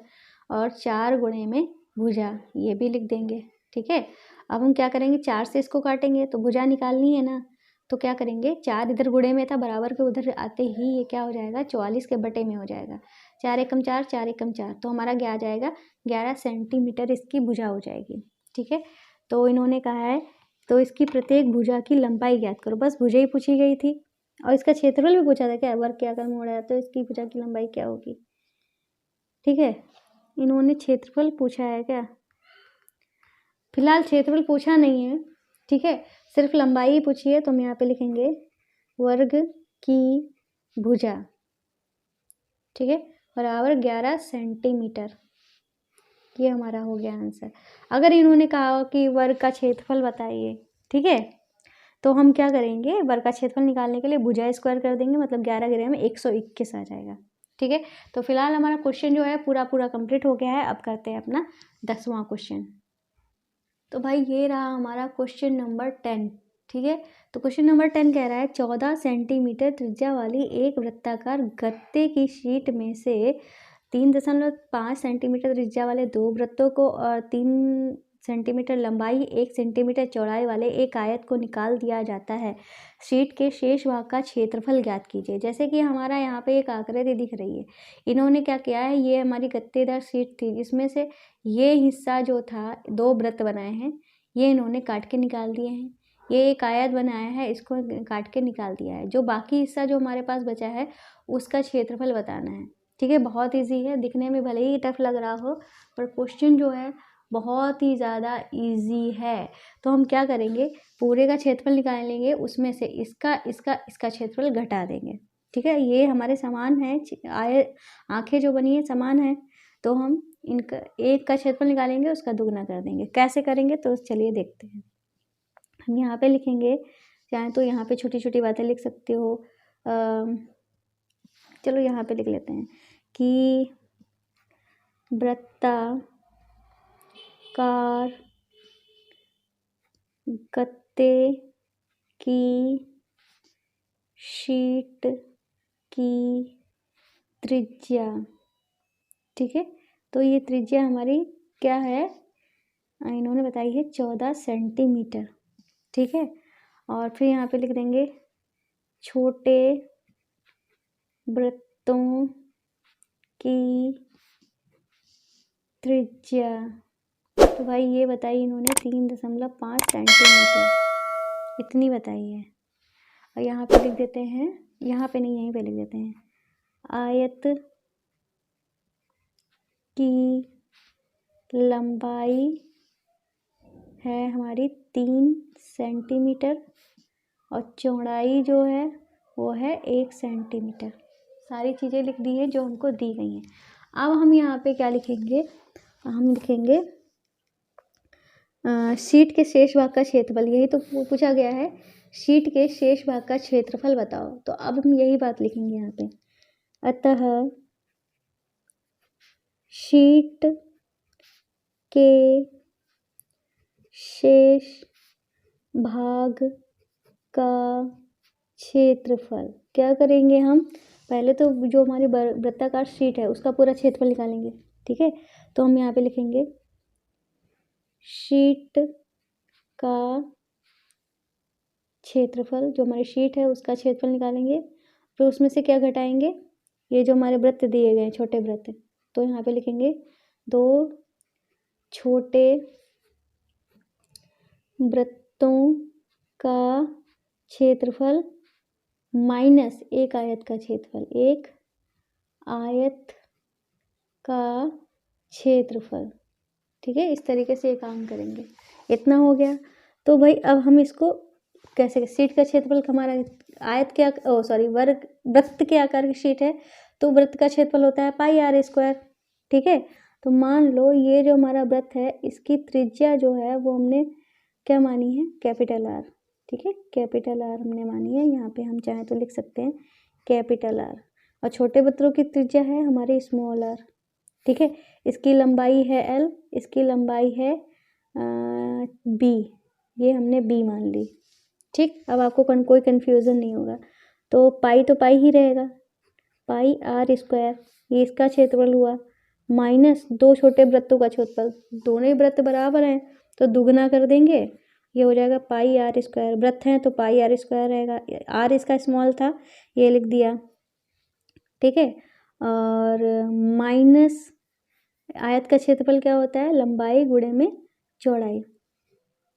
और 4 गुणे में भुजा ये भी लिख देंगे। ठीक है, अब हम क्या करेंगे, 4 से इसको काटेंगे तो भुजा निकालनी है ना, तो क्या करेंगे, 4 इधर गुणे में था, बराबर के उधर आते ही ये क्या हो जाएगा, 44 के बटे में हो जाएगा, 4 एकम 4, 4 एकम 4, तो हमारा क्या आ जाएगा, 11 सेंटीमीटर इसकी भुजा हो जाएगी। ठीक है, तो इन्होंने कहा है तो इसकी प्रत्येक भुजा की लंबाई ज्ञात करो, बस भुजा ही पूछी गई थी और इसका क्षेत्रफल भी पूछा था, क्या वर्ग क्या कर मोड़ा है, तो इसकी भुजा की लंबाई क्या होगी। ठीक है, इन्होंने क्षेत्रफल पूछा है क्या, फिलहाल क्षेत्रफल पूछा नहीं है। ठीक है, सिर्फ लंबाई ही पूछी है, तो हम यहाँ पे लिखेंगे वर्ग की भुजा। ठीक है, बराबर 11 सेंटीमीटर, ये हमारा हो गया आंसर। अगर इन्होंने कहा कि वर्ग का क्षेत्रफल बताइए, ठीक है, तो हम क्या करेंगे, वर्ग का क्षेत्रफल निकालने के लिए भुजा स्क्वायर कर देंगे, मतलब 11 11 में 121 आ जाएगा। ठीक है, तो फिलहाल हमारा क्वेश्चन जो है पूरा कंप्लीट हो गया है। अब करते हैं अपना 10वां क्वेश्चन। तो भाई ये रहा हमारा क्वेश्चन नंबर 10। ठीक है, तो क्वेश्चन नंबर 10 कह रहा है 14 सेंटीमीटर त्रिज्या वाली एक वृत्ताकार गत्ते की शीट में से 3.5 सेंटीमीटर त्रिज्या वाले 2 वृत्तों को और 3 सेंटीमीटर लंबाई 1 सेंटीमीटर चौड़ाई वाले एक आयत को निकाल दिया जाता है। शीट के शेष भाग का क्षेत्रफल ज्ञात कीजिए। जैसे कि हमारा यहाँ पे एक आकृति दिख रही है, इन्होंने क्या किया है, ये हमारी गत्तेदार शीट थी, जिसमें से ये हिस्सा जो था 2 वृत्त बनाए हैं, ये इन्होंने काट के निकाल दिए हैं। ये एक आयत बनाया है, इसको काट के निकाल दिया है। जो बाकी हिस्सा जो हमारे पास बचा है उसका क्षेत्रफल बताना है। ठीक है, बहुत इजी है, दिखने में भले ही टफ लग रहा हो पर क्वेश्चन जो है बहुत ही ज़्यादा इजी है। तो हम क्या करेंगे, पूरे का क्षेत्रफल निकाल लेंगे, उसमें से इसका क्षेत्रफल घटा देंगे। ठीक है, ये हमारे समान है, आंखें जो बनी है समान है, तो हम इनका एक का क्षेत्रफल निकालेंगे, उसका दुगना कर देंगे। कैसे करेंगे तो चलिए देखते हैं। हम यहाँ पे लिखेंगे, चाहे तो यहाँ पे छोटी छोटी बातें लिख सकते हो, चलो यहाँ पे लिख लेते हैं कि वृत्ताकार गत्ते की शीट की त्रिज्या। ठीक है, तो ये त्रिज्या हमारी क्या है, इन्होंने बताई है 14 सेंटीमीटर। ठीक है, और फिर यहाँ पे लिख देंगे छोटे वृत्तों की त्रिज्या। तो भाई ये बताई इन्होंने 3.5 सेंटीमीटर, इतनी बताई है। और यहाँ पे लिख देते हैं, यहाँ पे नहीं यहीं पे लिख देते हैं, आयत की लंबाई है हमारी 3 सेंटीमीटर और चौड़ाई जो है वो है 1 सेंटीमीटर। सारी चीज़ें लिख दी है जो हमको दी गई हैं। अब हम यहाँ पे क्या लिखेंगे, हम लिखेंगे शीट के शेष भाग का क्षेत्रफल। यही तो पूछा गया है, शीट के शेष भाग का क्षेत्रफल बताओ। तो अब हम यही बात लिखेंगे यहाँ पे, अतः शीट के शेष भाग का क्षेत्रफल क्या करेंगे हम, पहले तो जो हमारी वृत्ताकार शीट है उसका पूरा क्षेत्रफल निकालेंगे। ठीक है, तो हम यहाँ पे लिखेंगे शीट का क्षेत्रफल, जो हमारी शीट है उसका क्षेत्रफल निकालेंगे। फिर उसमें से क्या घटाएंगे, ये जो हमारे वृत्त दिए गए हैं छोटे वृत्त, तो यहाँ पे लिखेंगे 2 छोटे वृत्तों का क्षेत्रफल माइनस एक आयत का क्षेत्रफल, एक आयत का क्षेत्रफल। ठीक है, इस तरीके से ये काम करेंगे। इतना हो गया। तो भाई अब हम इसको कैसे, शीट का क्षेत्रफल हमारा आयत के वर्ग वृत्त के आकार की शीट है, तो वृत्त का क्षेत्रफल होता है पाई आर स्क्वायर। ठीक है, तो मान लो ये जो हमारा वृत्त है इसकी त्रिज्या जो है वो हमने क्या मानी है, कैपिटल आर। ठीक है, कैपिटल आर हमने मानी है, यहाँ पे हम चाहें तो लिख सकते हैं कैपिटल आर। और छोटे वृत्तों की त्रिज्या है हमारी स्मॉल आर। ठीक है, इसकी लंबाई है एल, इसकी लंबाई है बी, ये हमने बी मान ली। ठीक, अब आपको कोई कन्फ्यूज़न नहीं होगा। तो पाई ही रहेगा, पाई आर स्क्वायर, ये इसका क्षेत्रफल हुआ, माइनस 2 छोटे वृत्तों का क्षेत्रफल। दोनों ही वृत्त बराबर हैं तो दुगना कर देंगे, ये हो जाएगा पाई आर स्क्वायर। वृत्त हैं तो पाई आर स्क्वायर रहेगा, आर इसका स्मॉल था ये लिख दिया। ठीक है, और माइनस आयत का क्षेत्रफल क्या होता है, लंबाई गुणे में चौड़ाई,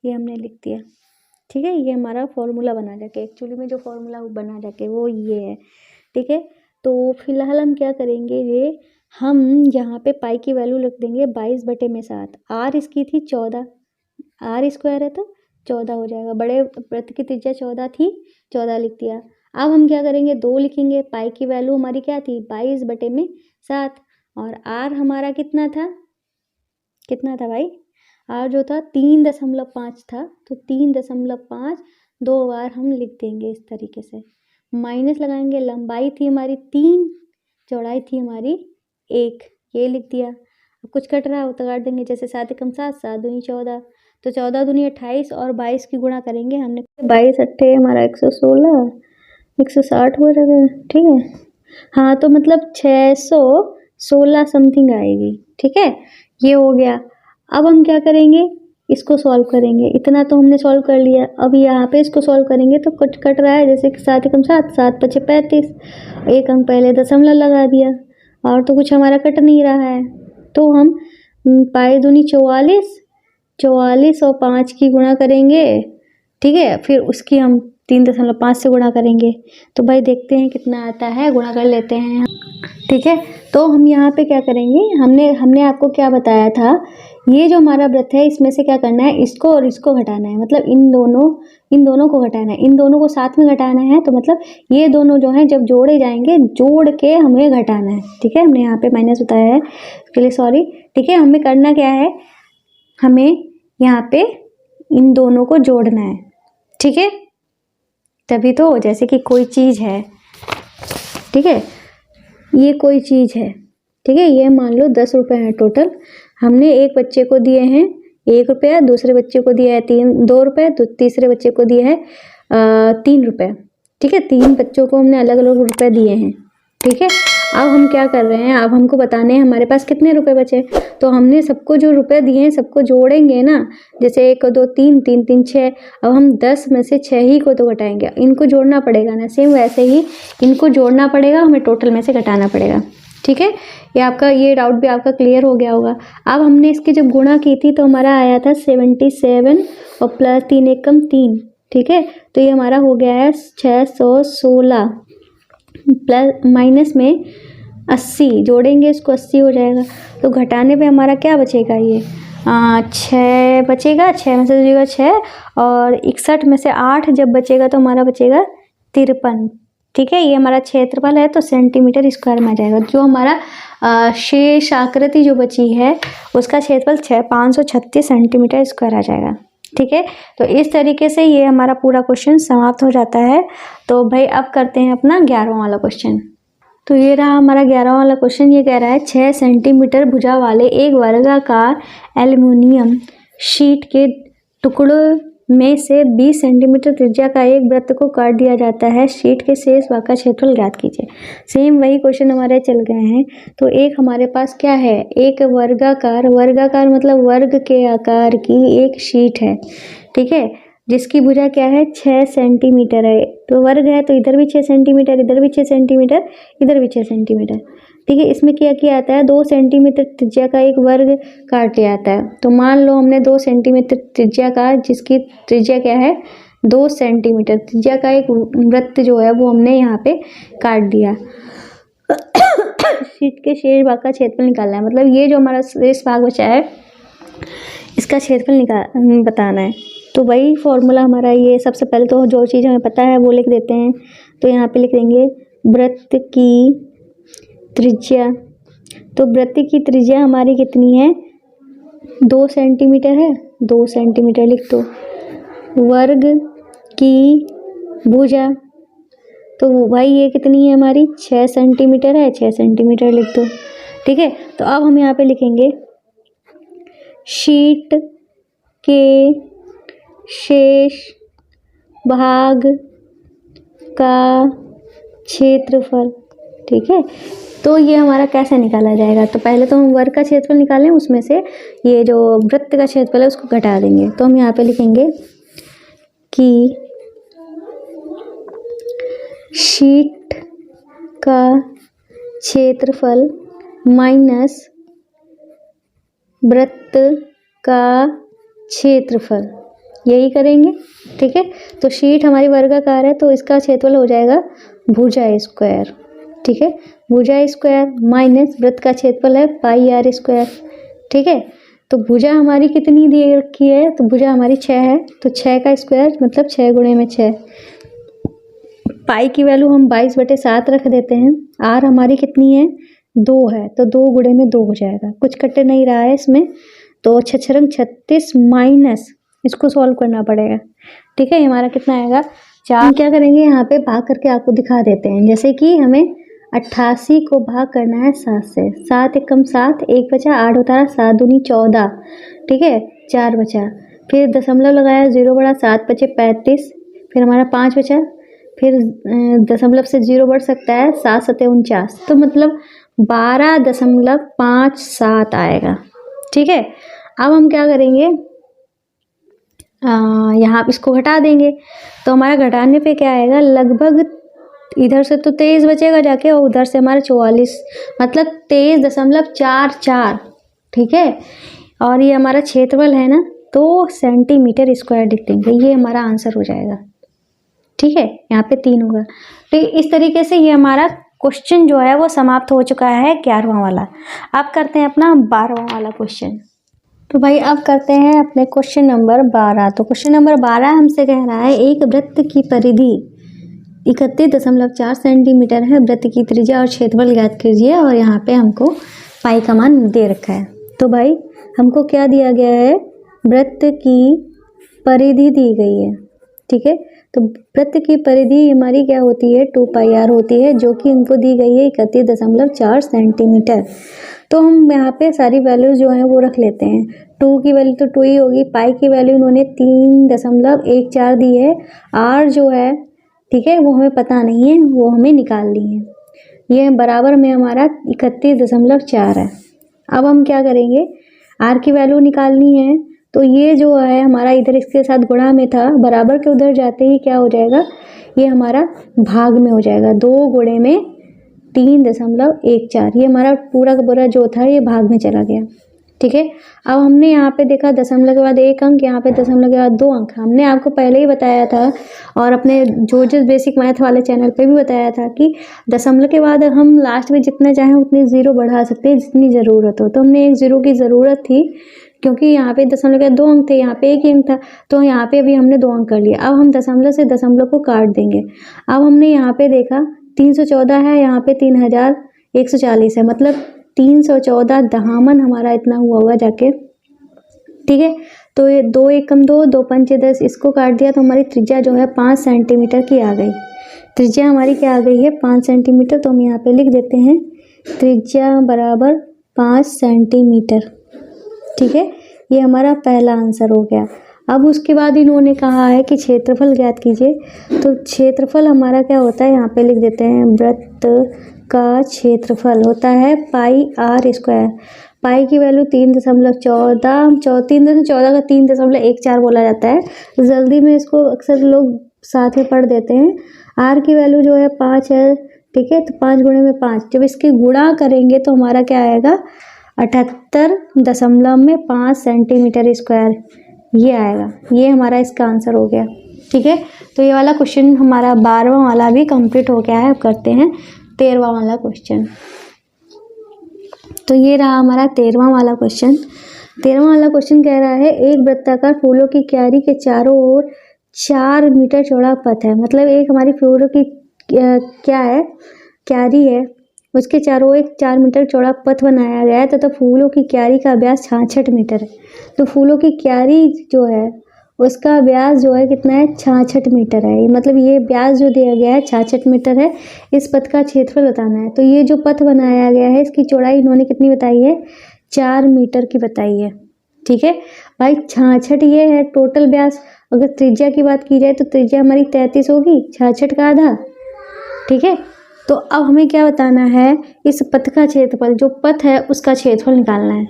ये हमने लिख दिया। ठीक है, ये हमारा फॉर्मूला बना जाके, एक्चुअली में जो फॉर्मूला बना जाके वो ये है। ठीक है, तो फिलहाल हम क्या करेंगे, हम यहाँ पे पाई की वैल्यू लिख देंगे 22/7। आर इसकी थी 14, आर स्क्वायर है तो 14 हो जाएगा। बड़े वृत्त की त्रिज्या 14 थी, 14 लिख दिया। अब हम क्या करेंगे, 2 लिखेंगे। पाई की वैल्यू हमारी क्या थी, 22/7, और आर हमारा कितना था भाई, आर जो था 3.5 था, तो 3.5 2 बार हम लिख देंगे इस तरीके से। माइनस लगाएंगे, लंबाई थी हमारी 3, चौड़ाई थी हमारी 1, ये लिख दिया। अब कुछ कट रहा हो तो काट देंगे, जैसे 7 × 7 7 दूनी 14, तो 14 दूनी 28 और 22 की गुणा करेंगे हमने। 22 अट्ठे हमारा 116, 160 हो जाएगा। ठीक है, हाँ, तो मतलब 616 समथिंग आएगी। ठीक है, ये हो गया। अब हम क्या करेंगे, इसको सॉल्व करेंगे। इतना तो हमने सॉल्व कर लिया, अब यहाँ पे इसको सॉल्व करेंगे तो कुछ कट रहा है, जैसे 7 × 7 7 × 5 35, एक अंक पहले दशमलव लगा दिया, और तो कुछ हमारा कट नहीं रहा है। तो हम पाई दूनी 44, 44 और 5 की गुणा करेंगे। ठीक है, फिर उसकी हम 3.5 से गुणा करेंगे। तो भाई देखते हैं कितना आता है, गुणा कर लेते हैं। ठीक है, तो हम यहाँ पे क्या करेंगे, हमने आपको क्या बताया था, ये जो हमारा वृत्त है इसमें से क्या करना है, इसको और इसको घटाना है, मतलब इन दोनों को घटाना है, इन दोनों को साथ में घटाना है। तो मतलब ये दोनों जो हैं जब जोड़े जाएंगे, जोड़ के हमें घटाना है। ठीक है, हमने यहाँ पे माइनस बताया है, उसके लिए सॉरी। ठीक है, हमें करना क्या है, हमें यहाँ पे इन दोनों को जोड़ना है। ठीक है, तभी तो, जैसे कि कोई चीज़ है, ठीक है, ये कोई चीज़ है। ठीक है, ये मान लो 10 रुपये हैं टोटल, हमने एक बच्चे को दिए हैं 1 रुपया, दूसरे बच्चे को दिया है 2 रुपये, तो तीसरे बच्चे को दिया है 3 रुपये। ठीक है, 3 बच्चों को हमने अलग अलग रुपए दिए हैं। ठीक है, अब हम क्या कर रहे हैं, अब हमको बताने हैं हमारे पास कितने रुपए बचे। तो हमने सबको जो रुपए दिए हैं सबको जोड़ेंगे ना, जैसे 1 2 3 3 3 6। अब हम 10 में से 6 ही को तो घटाएंगे, इनको जोड़ना पड़ेगा ना, सेम वैसे ही इनको जोड़ना पड़ेगा, हमें टोटल में से घटाना पड़ेगा। ठीक है, ये डाउट भी आपका क्लियर हो गया होगा। अब हमने इसकी जब गुणा की थी तो हमारा आया था 77 और प्लस 3 एकम 3। ठीक है, तो ये हमारा हो गया है 616 प्लस माइनस में 80, जोड़ेंगे इसको 80 हो जाएगा। तो घटाने पे हमारा क्या बचेगा, ये 6 बचेगा, 6 में से बचेगा 6 और 61 में से 8 जब बचेगा तो हमारा बचेगा 53। ठीक है, ये हमारा क्षेत्रफल है तो सेंटीमीटर स्क्वायर में आ जाएगा। जो हमारा शेष आकृति जो बची है उसका क्षेत्रफल 536 सेंटीमीटर स्क्वायर आ जाएगा। ठीक है, तो इस तरीके से ये हमारा पूरा क्वेश्चन समाप्त हो जाता है। तो भाई अब करते हैं अपना 11वां वाला क्वेश्चन। तो ये रहा हमारा 11वां वाला क्वेश्चन। ये कह रहा है 6 सेंटीमीटर भुजा वाले एक वर्गाकार एल्युमिनियम शीट के टुकड़ों में से 20 सेंटीमीटर त्रिज्या का एक वृत्त को काट दिया जाता है। शीट के शेष भाग का क्षेत्रफल ज्ञात कीजिए। सेम वही क्वेश्चन हमारे चल गए हैं। तो एक हमारे पास क्या है, एक वर्गाकार मतलब वर्ग के आकार की एक शीट है। ठीक है, जिसकी भुजा क्या है 6 सेंटीमीटर है। तो वर्ग है तो इधर भी 6 सेंटीमीटर, इधर भी 6 सेंटीमीटर, इधर भी 6 सेंटीमीटर। ठीक है, इसमें क्या आता है 2 सेंटीमीटर त्रिज्या का एक वर्ग काट लिया जाता है। तो मान लो हमने 2 सेंटीमीटर त्रिज्या का, जिसकी त्रिज्या क्या है 2 सेंटीमीटर त्रिज्या का एक वृत्त जो है वो हमने यहाँ पे काट दिया। शीट के शेष भाग का क्षेत्रफल निकालना है, मतलब ये जो हमारा शेष भाग बचा है इसका क्षेत्रफल बताना है। तो वही फॉर्मूला हमारा ये, सबसे पहले तो जो चीज़ हमें पता है वो लिख देते हैं। तो यहाँ पे लिख देंगे वृत्त की त्रिज्या। तो वृत्त की त्रिज्या हमारी कितनी है 2 सेंटीमीटर है, 2 सेंटीमीटर लिख दो। वर्ग की भुजा तो भाई ये कितनी है हमारी 6 सेंटीमीटर है, 6 सेंटीमीटर लिख दो। ठीक है, तो अब हम यहाँ पे लिखेंगे शीट के शेष भाग का क्षेत्रफल। ठीक है, तो ये हमारा कैसे निकाला जाएगा, तो पहले तो हम वर्ग का क्षेत्रफल निकालें, उसमें से ये जो वृत्त का क्षेत्रफल है उसको घटा देंगे। तो हम यहाँ पे लिखेंगे कि शीट का क्षेत्रफल माइनस वृत्त का क्षेत्रफल, यही करेंगे। ठीक है, तो शीट हमारी वर्गाकार है तो इसका क्षेत्रफल हो जाएगा भुजा स्क्वायर। ठीक है, भुजा स्क्वायर माइनस वृत्त का क्षेत्रफल है पाई आर स्क्वायर। ठीक है, तो भुजा हमारी कितनी दी रखी है, तो भुजा हमारी 6 है, तो 6 का स्क्वायर मतलब 6 गुणे में 6। पाई की वैल्यू हम 22/7 रख देते हैं। आर हमारी कितनी है 2 है, तो 2 गुणे में 2 हो जाएगा, कुछ कटे नहीं रहा है इसमें। तो 6 36 माइनस इसको सॉल्व करना पड़ेगा। ठीक है, हमारा कितना आएगा 4। क्या करेंगे यहाँ पे भाग करके आपको दिखा देते हैं। जैसे कि हमें 88 को भाग करना है 7 से, 7 एकम 7, 1 बचा, 8 होता है, 7 दूनी 14। ठीक है, 4 बचा, फिर दशमलव लगाया, 0 बढ़ा, 7 बचे 35, फिर हमारा 5 बचा, फिर दशमलव से 0 बढ़ सकता है, 7 7 49, तो मतलब 12.57 आएगा। ठीक है, अब हम क्या करेंगे यहाँ इसको घटा देंगे। तो हमारा घटाने पे क्या आएगा, लगभग इधर से तो 23 बचेगा जाके और उधर से हमारा 44, मतलब 23.44। ठीक है, और ये हमारा क्षेत्रफल है ना, तो सेंटीमीटर स्क्वायर लिख देंगे, ये हमारा आंसर हो जाएगा। ठीक है, यहाँ पे 3 होगा। तो इस तरीके से ये हमारा क्वेश्चन जो है वो समाप्त हो चुका है 11वां वाला। अब करते हैं अपना 12वां वाला क्वेश्चन। तो भाई अब करते हैं अपने क्वेश्चन नंबर 12। तो क्वेश्चन नंबर 12 हमसे कह रहा है एक वृत्त की परिधि 31.4 सेंटीमीटर है, वृत्त की त्रिज्या और क्षेत्रफल ज्ञात कीजिए, और यहाँ पे हमको पाई का मान दे रखा है। तो भाई हमको क्या दिया गया है, वृत्त की परिधि दी गई है। ठीक है, तो वृत्त की परिधि हमारी क्या होती है 2 पाई आर होती है, जो कि हमको दी गई है 31.4 सेंटीमीटर। तो हम यहाँ पे सारी वैल्यूज जो हैं वो रख लेते हैं। 2 की वैल्यू तो 2 ही होगी, पाई की वैल्यू इन्होंने 3.14 दी है, आर जो है ठीक है वो हमें पता नहीं है, वो हमें निकालनी है। ये बराबर में हमारा 31.4 है। अब हम क्या करेंगे, आर की वैल्यू निकालनी है, तो ये जो है हमारा इधर इसके साथ गुणा में था, बराबर के उधर जाते ही क्या हो जाएगा, ये हमारा भाग में हो जाएगा। 2 गुणे में 3.14, ये हमारा पूरा का पूरा जो था ये भाग में चला गया। ठीक है, अब हमने यहाँ पे देखा दशमलव के बाद 1 अंक, यहाँ पे दशमलव के बाद 2 अंक। हमने आपको पहले ही बताया था और अपने जो बेसिक मैथ वाले चैनल पे भी बताया था कि दशमलव के बाद हम लास्ट में जितना चाहें उतने ज़ीरो बढ़ा सकते हैं जितनी ज़रूरत हो। तो हमने एक ज़ीरो की ज़रूरत थी क्योंकि यहाँ पे दशमलव के 2 अंक थे, यहाँ पे 1 ही अंक था, तो यहाँ पे अभी हमने 2 अंक कर लिया। अब हम दशमलव से दशमलव को काट देंगे। अब हमने यहाँ पे देखा 314 है, यहाँ पे 3140 है, मतलब 314 दहामन हमारा इतना हुआ होगा जाके। ठीक है, तो ये 2 1 कम 2, 2 5 10, इसको काट दिया तो हमारी त्रिज्या जो है 5 सेंटीमीटर की आ गई। त्रिज्या हमारी क्या आ गई है, 5 सेंटीमीटर। तो हम यहाँ पे लिख देते हैं त्रिज्या बराबर 5 सेंटीमीटर। ठीक है, ये हमारा पहला आंसर हो गया। अब उसके बाद इन्होंने कहा है कि क्षेत्रफल ज्ञात कीजिए, तो क्षेत्रफल हमारा क्या होता है, यहाँ पे लिख देते हैं वृत्त का क्षेत्रफल होता है पाई आर स्क्वायर। पाई की वैल्यू 3.14 का 3.14 बोला जाता है, जल्दी में इसको अक्सर लोग साथ में पढ़ देते हैं। आर की वैल्यू जो है 5 है, ठीक है, तो 5 गुणे में 5, जब इसकी गुणा करेंगे तो हमारा क्या आएगा, 78.5 सेंटीमीटर स्क्वायर ये आएगा। ये हमारा इसका आंसर हो गया। ठीक है, तो ये वाला क्वेश्चन हमारा 12वां वाला भी कंप्लीट हो गया है। अब करते हैं 13वां वाला क्वेश्चन। तो ये रहा हमारा 13वां वाला क्वेश्चन। 13वां वाला क्वेश्चन कह रहा है एक वृत्ताकार फूलों की क्यारी के चारों ओर 4 मीटर चौड़ा पथ है। मतलब एक हमारी फूलों की क्या है, क्यारी है, उसके चारों ओर 4 मीटर चौड़ा पथ बनाया गया है तथा फूलों की क्यारी का व्यास 66 मीटर है। तो फूलों की क्यारी जो है उसका व्यास जो है कितना है, 66 मीटर है। मतलब ये व्यास जो दिया गया है 66 मीटर है। इस पथ का क्षेत्रफल बताना है। तो ये जो पथ बनाया गया है इसकी चौड़ाई इन्होंने कितनी बताई है, 4 मीटर की बताई है। ठीक है भाई, 66 ये है टोटल व्यास। अगर त्रिज्या की बात की जाए तो त्रिज्या हमारी 33 होगी, 66 का आधा। ठीक है, तो अब हमें क्या बताना है, इस पथ का क्षेत्रफल, जो पथ है उसका क्षेत्रफल निकालना है।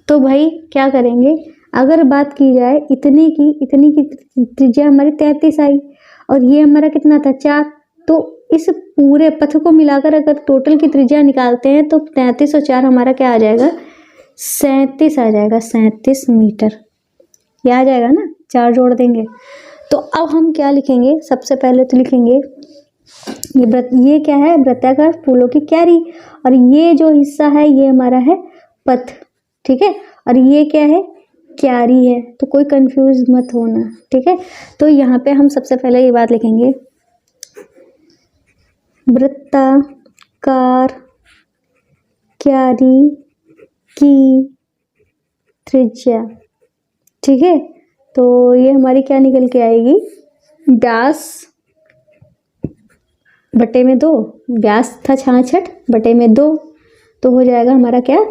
तो भाई क्या करेंगे, अगर बात की जाए इतनी की त्रिज्या हमारी 33 आई और ये हमारा कितना था 4, तो इस पूरे पथ को मिलाकर अगर टोटल की त्रिज्या निकालते हैं तो 33 और 4 हमारा क्या आ जाएगा, 37 आ जाएगा, 37 मीटर। ये आ जाएगा ना, 4 जोड़ देंगे। तो अब हम क्या लिखेंगे, सबसे पहले तो लिखेंगे ये क्या है, वृत्ताकार फूलों की क्यारी, और ये जो हिस्सा है ये हमारा है पथ। ठीक है, और ये क्या है, क्यारी है। तो कोई कंफ्यूज मत होना। ठीक है, तो यहाँ पे हम सबसे पहले ये बात लिखेंगे, वृत्ताकार क्यारी की त्रिज्या। ठीक है, तो ये हमारी क्या निकल के आएगी, व्यास बटे में 2, व्यास था 66 बटे में 2, तो हो जाएगा हमारा क्या,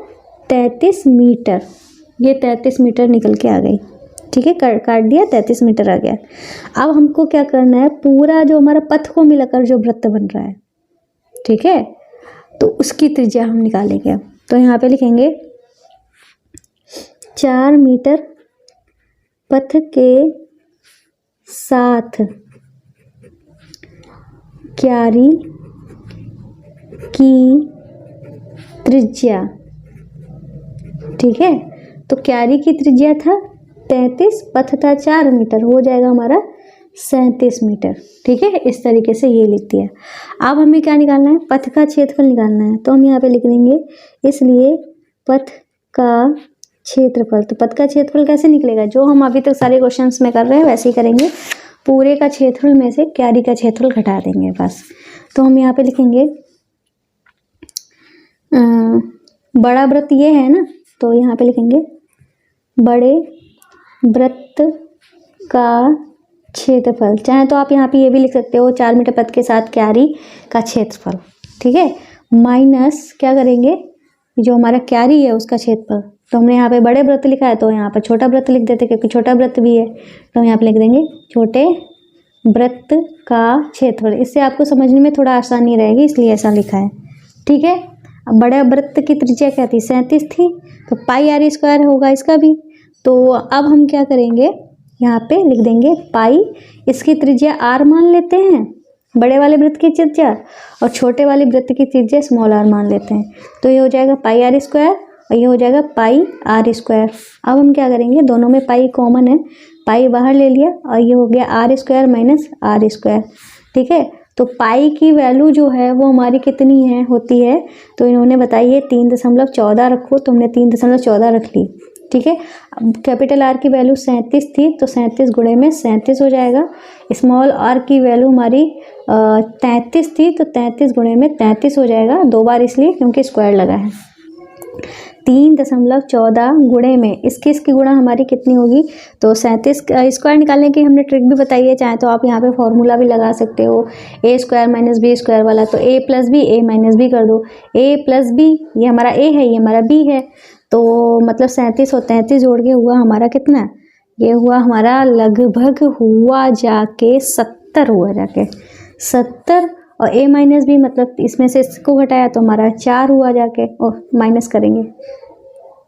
33 मीटर। ये 33 मीटर निकल के आ गई। ठीक है, काट दिया, 33 मीटर आ गया। अब हमको क्या करना है, पूरा जो हमारा पथ को मिलाकर जो वृत्त बन रहा है, ठीक है, तो उसकी त्रिज्या हम निकालेंगे। तो यहाँ पे लिखेंगे 4 मीटर पथ के साथ क्यारी की त्रिज्या। ठीक है, तो क्यारी की त्रिज्या था 33, पथ था 4 मीटर, हो जाएगा हमारा 37 मीटर। ठीक है, इस तरीके से ये लिख दिया। अब हमें क्या निकालना है, पथ का क्षेत्रफल निकालना है। तो हम यहाँ पे लिख देंगे, इसलिए पथ का क्षेत्रफल। तो पथ का क्षेत्रफल कैसे निकलेगा, जो हम अभी तक सारे क्वेश्चंस में कर रहे हैं वैसे ही करेंगे। पूरे का क्षेत्रफल में से क्यारी का क्षेत्रफल घटा देंगे बस। तो हम यहाँ पे लिखेंगे बड़ा वृत्त ये है ना, तो यहाँ पे लिखेंगे बड़े वृत्त का क्षेत्रफल। चाहे तो आप यहाँ पे ये भी लिख सकते हो, 4 मीटर पथ के साथ क्यारी का क्षेत्रफल। ठीक है, माइनस क्या करेंगे, जो हमारा क्यारी है उसका क्षेत्रफल। तो हमने यहाँ पे बड़े वृत्त लिखा है तो यहाँ पर छोटा वृत्त लिख देते क्योंकि छोटा वृत्त भी है, तो हम यहाँ पे लिख देंगे छोटे वृत्त का क्षेत्रफल। इससे आपको समझने में थोड़ा आसानी रहेगी इसलिए ऐसा लिखा है, ठीक है। अब बड़े वृत्त की त्रिज्या क्या थी, 37 थी, तो पाई आर स्क्वायर होगा इसका भी। तो अब हम क्या करेंगे, यहाँ पे लिख देंगे पाई, इसकी त्रिज्या आर मान लेते हैं बड़े वाले वृत्त की त्रिज्या, और छोटे वाले वृत्त की त्रिज्या स्मॉल आर मान लेते हैं। तो ये हो जाएगा पाई आर स्क्वायर और ये हो जाएगा पाई आर स्क्वायर। अब हम क्या करेंगे, दोनों में पाई कॉमन है, पाई बाहर ले लिया और ये हो गया r square minus r square, ठीक है। तो पाई की वैल्यू जो है वो हमारी कितनी है होती है, तो इन्होंने बताई है 3.14 रखो, तो हमने 3.14 रख ली, ठीक है। अब कैपिटल आर की वैल्यू 37 थी तो 37 गुणे में 37 हो जाएगा। स्मॉल आर की वैल्यू हमारी 33 थी तो 33 गुणे में 33 हो जाएगा, 2 बार इसलिए क्योंकि स्क्वायर लगा है। 3.14 गुणे में इसकी गुणा हमारी कितनी होगी, तो 37 स्क्वायर निकालने की हमने ट्रिक भी बताई है, चाहे तो आप यहाँ पे फॉर्मूला भी लगा सकते हो, ए स्क्वायर माइनस बी स्क्वायर वाला। तो ए प्लस बी, ए माइनस बी कर दो, ए प्लस बी, ये हमारा ए है ये हमारा बी है, तो मतलब 37 और 33 जोड़ के हुआ हमारा कितना, ये हुआ हमारा लगभग हुआ जाके 70 हुआ जाके 70, और a माइनस बी मतलब इसमें से इसको घटाया तो हमारा 4 हुआ जाके, और माइनस करेंगे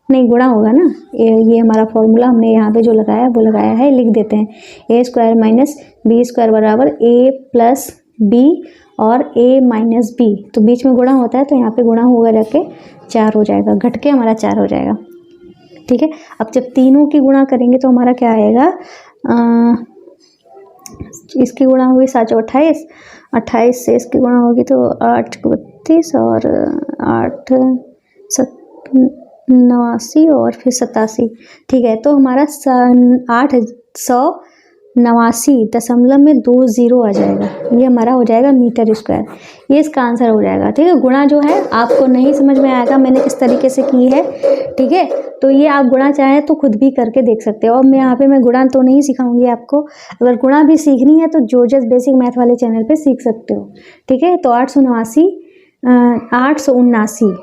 नहीं गुणा होगा ना, ये हमारा फॉर्मूला हमने यहाँ पे जो लगाया वो लगाया है, लिख देते हैं ए स्क्वायर माइनस बी स्क्वायर बराबर ए प्लस बी और a माइनस बी, तो बीच में गुणा होता है तो यहाँ पे गुणा होगा जाके 4 हो जाएगा, घट के हमारा 4 हो जाएगा, ठीक है। अब जब तीनों की गुणा करेंगे तो हमारा क्या आएगा, इसकी गुणा हुई 7 28, 28 से इसकी गुणा होगी तो 8 32 और 8 89 और फिर 87, ठीक है। तो हमारा 889.20 आ जाएगा, ये हमारा हो जाएगा मीटर स्क्वायर, ये इसका आंसर हो जाएगा, ठीक है। गुणा जो है आपको नहीं समझ में आएगा मैंने किस तरीके से की है, ठीक है, तो ये आप गुणा चाहें तो खुद भी करके देख सकते हो। और मैं यहाँ पे मैं गुणा तो नहीं सिखाऊंगी आपको, अगर गुणा भी सीखनी है तो जोजस बेसिक मैथ वाले चैनल पे सीख सकते हो, ठीक है। तो 879,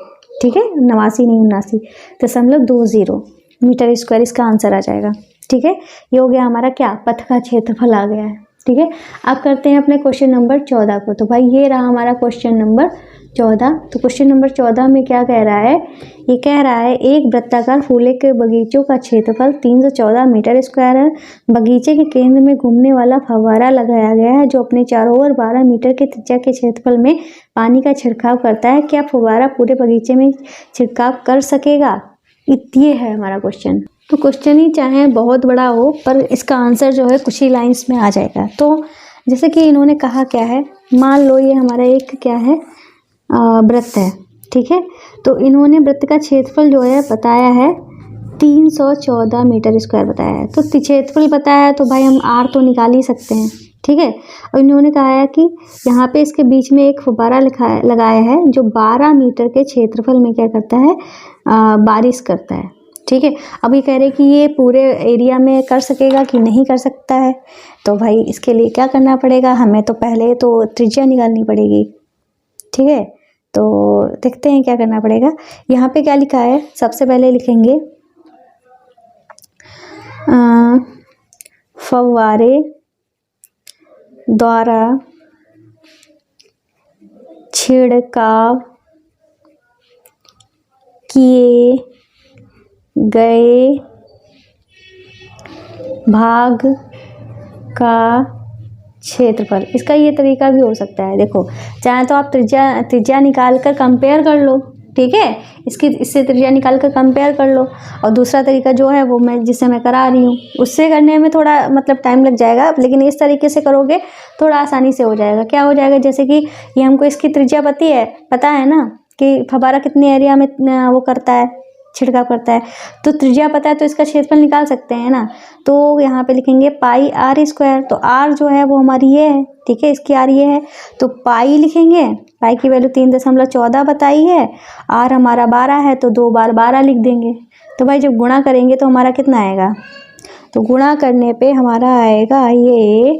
ठीक है, 89 नहीं 79.20 मीटर स्क्वायर इसका आंसर आ जाएगा, ठीक है। ये हो गया हमारा क्या, पथ का क्षेत्रफल आ गया है, ठीक है। अब करते हैं अपने क्वेश्चन नंबर 14 को। तो भाई ये रहा हमारा क्वेश्चन नंबर 14। तो क्वेश्चन नंबर 14 में क्या कह रहा है, ये कह रहा है एक वृत्ताकार फूले के बगीचों का क्षेत्रफल 314 मीटर स्क्वायर है। बगीचे के केंद्र में घूमने वाला फव्वारा लगाया गया है जो अपने चारों ओर 12 मीटर के त्रिज्या के क्षेत्रफल में पानी का छिड़काव करता है। क्या फव्वारा पूरे बगीचे में छिड़काव कर सकेगा, ये है हमारा क्वेश्चन। तो क्वेश्चन ही चाहे बहुत बड़ा हो पर इसका आंसर जो है कुछ ही लाइंस में आ जाएगा। तो जैसे कि इन्होंने कहा क्या है, मान लो ये हमारा एक क्या है वृत्त है, ठीक है। तो इन्होंने वृत्त का क्षेत्रफल जो है बताया है 314 मीटर स्क्वायर बताया है। तो क्षेत्रफल बताया है तो भाई हम आर तो निकाल ही सकते हैं, ठीक है। और इन्होंने कहा है कि यहाँ पे इसके बीच में एक फव्वारा लगाया है जो 12 मीटर के क्षेत्रफल में क्या करता है, बारिश करता है, ठीक है। अब ये कह रहे कि ये पूरे एरिया में कर सकेगा कि नहीं कर सकता है। तो भाई इसके लिए क्या करना पड़ेगा, हमें तो पहले तो त्रिज्या निकालनी पड़ेगी, ठीक है। तो देखते हैं क्या करना पड़ेगा। यहाँ पे क्या लिखा है, सबसे पहले लिखेंगे फव्वारे द्वारा छिड़काव किए गए भाग का क्षेत्रफल। इसका ये तरीका भी हो सकता है, देखो चाहे तो आप त्रिज्या निकाल कर कंपेयर कर लो, ठीक है, इससे त्रिज्या निकाल कर कंपेयर कर लो। और दूसरा तरीका जो है वो जिससे मैं करा रही हूँ उससे करने में थोड़ा मतलब टाइम लग जाएगा, लेकिन इस तरीके से करोगे थोड़ा आसानी से हो जाएगा। क्या हो जाएगा, जैसे कि ये हमको इसकी त्रिज्या पता है ना कि फव्वारा कितने एरिया में वो करता है, छिड़काव करता है, तो त्रिज्या पता है तो इसका क्षेत्रफल निकाल सकते हैं ना। तो यहाँ पे लिखेंगे पाई आर स्क्वायर, तो आर जो है वो हमारी ये है, ठीक है, इसकी आर ये है, तो पाई लिखेंगे, पाई की वैल्यू 3.14 बताई है, आर हमारा 12 है तो 2 बार 12 लिख देंगे। तो भाई जब गुणा करेंगे तो हमारा कितना आएगा, तो गुणा करने पे हमारा आएगा ये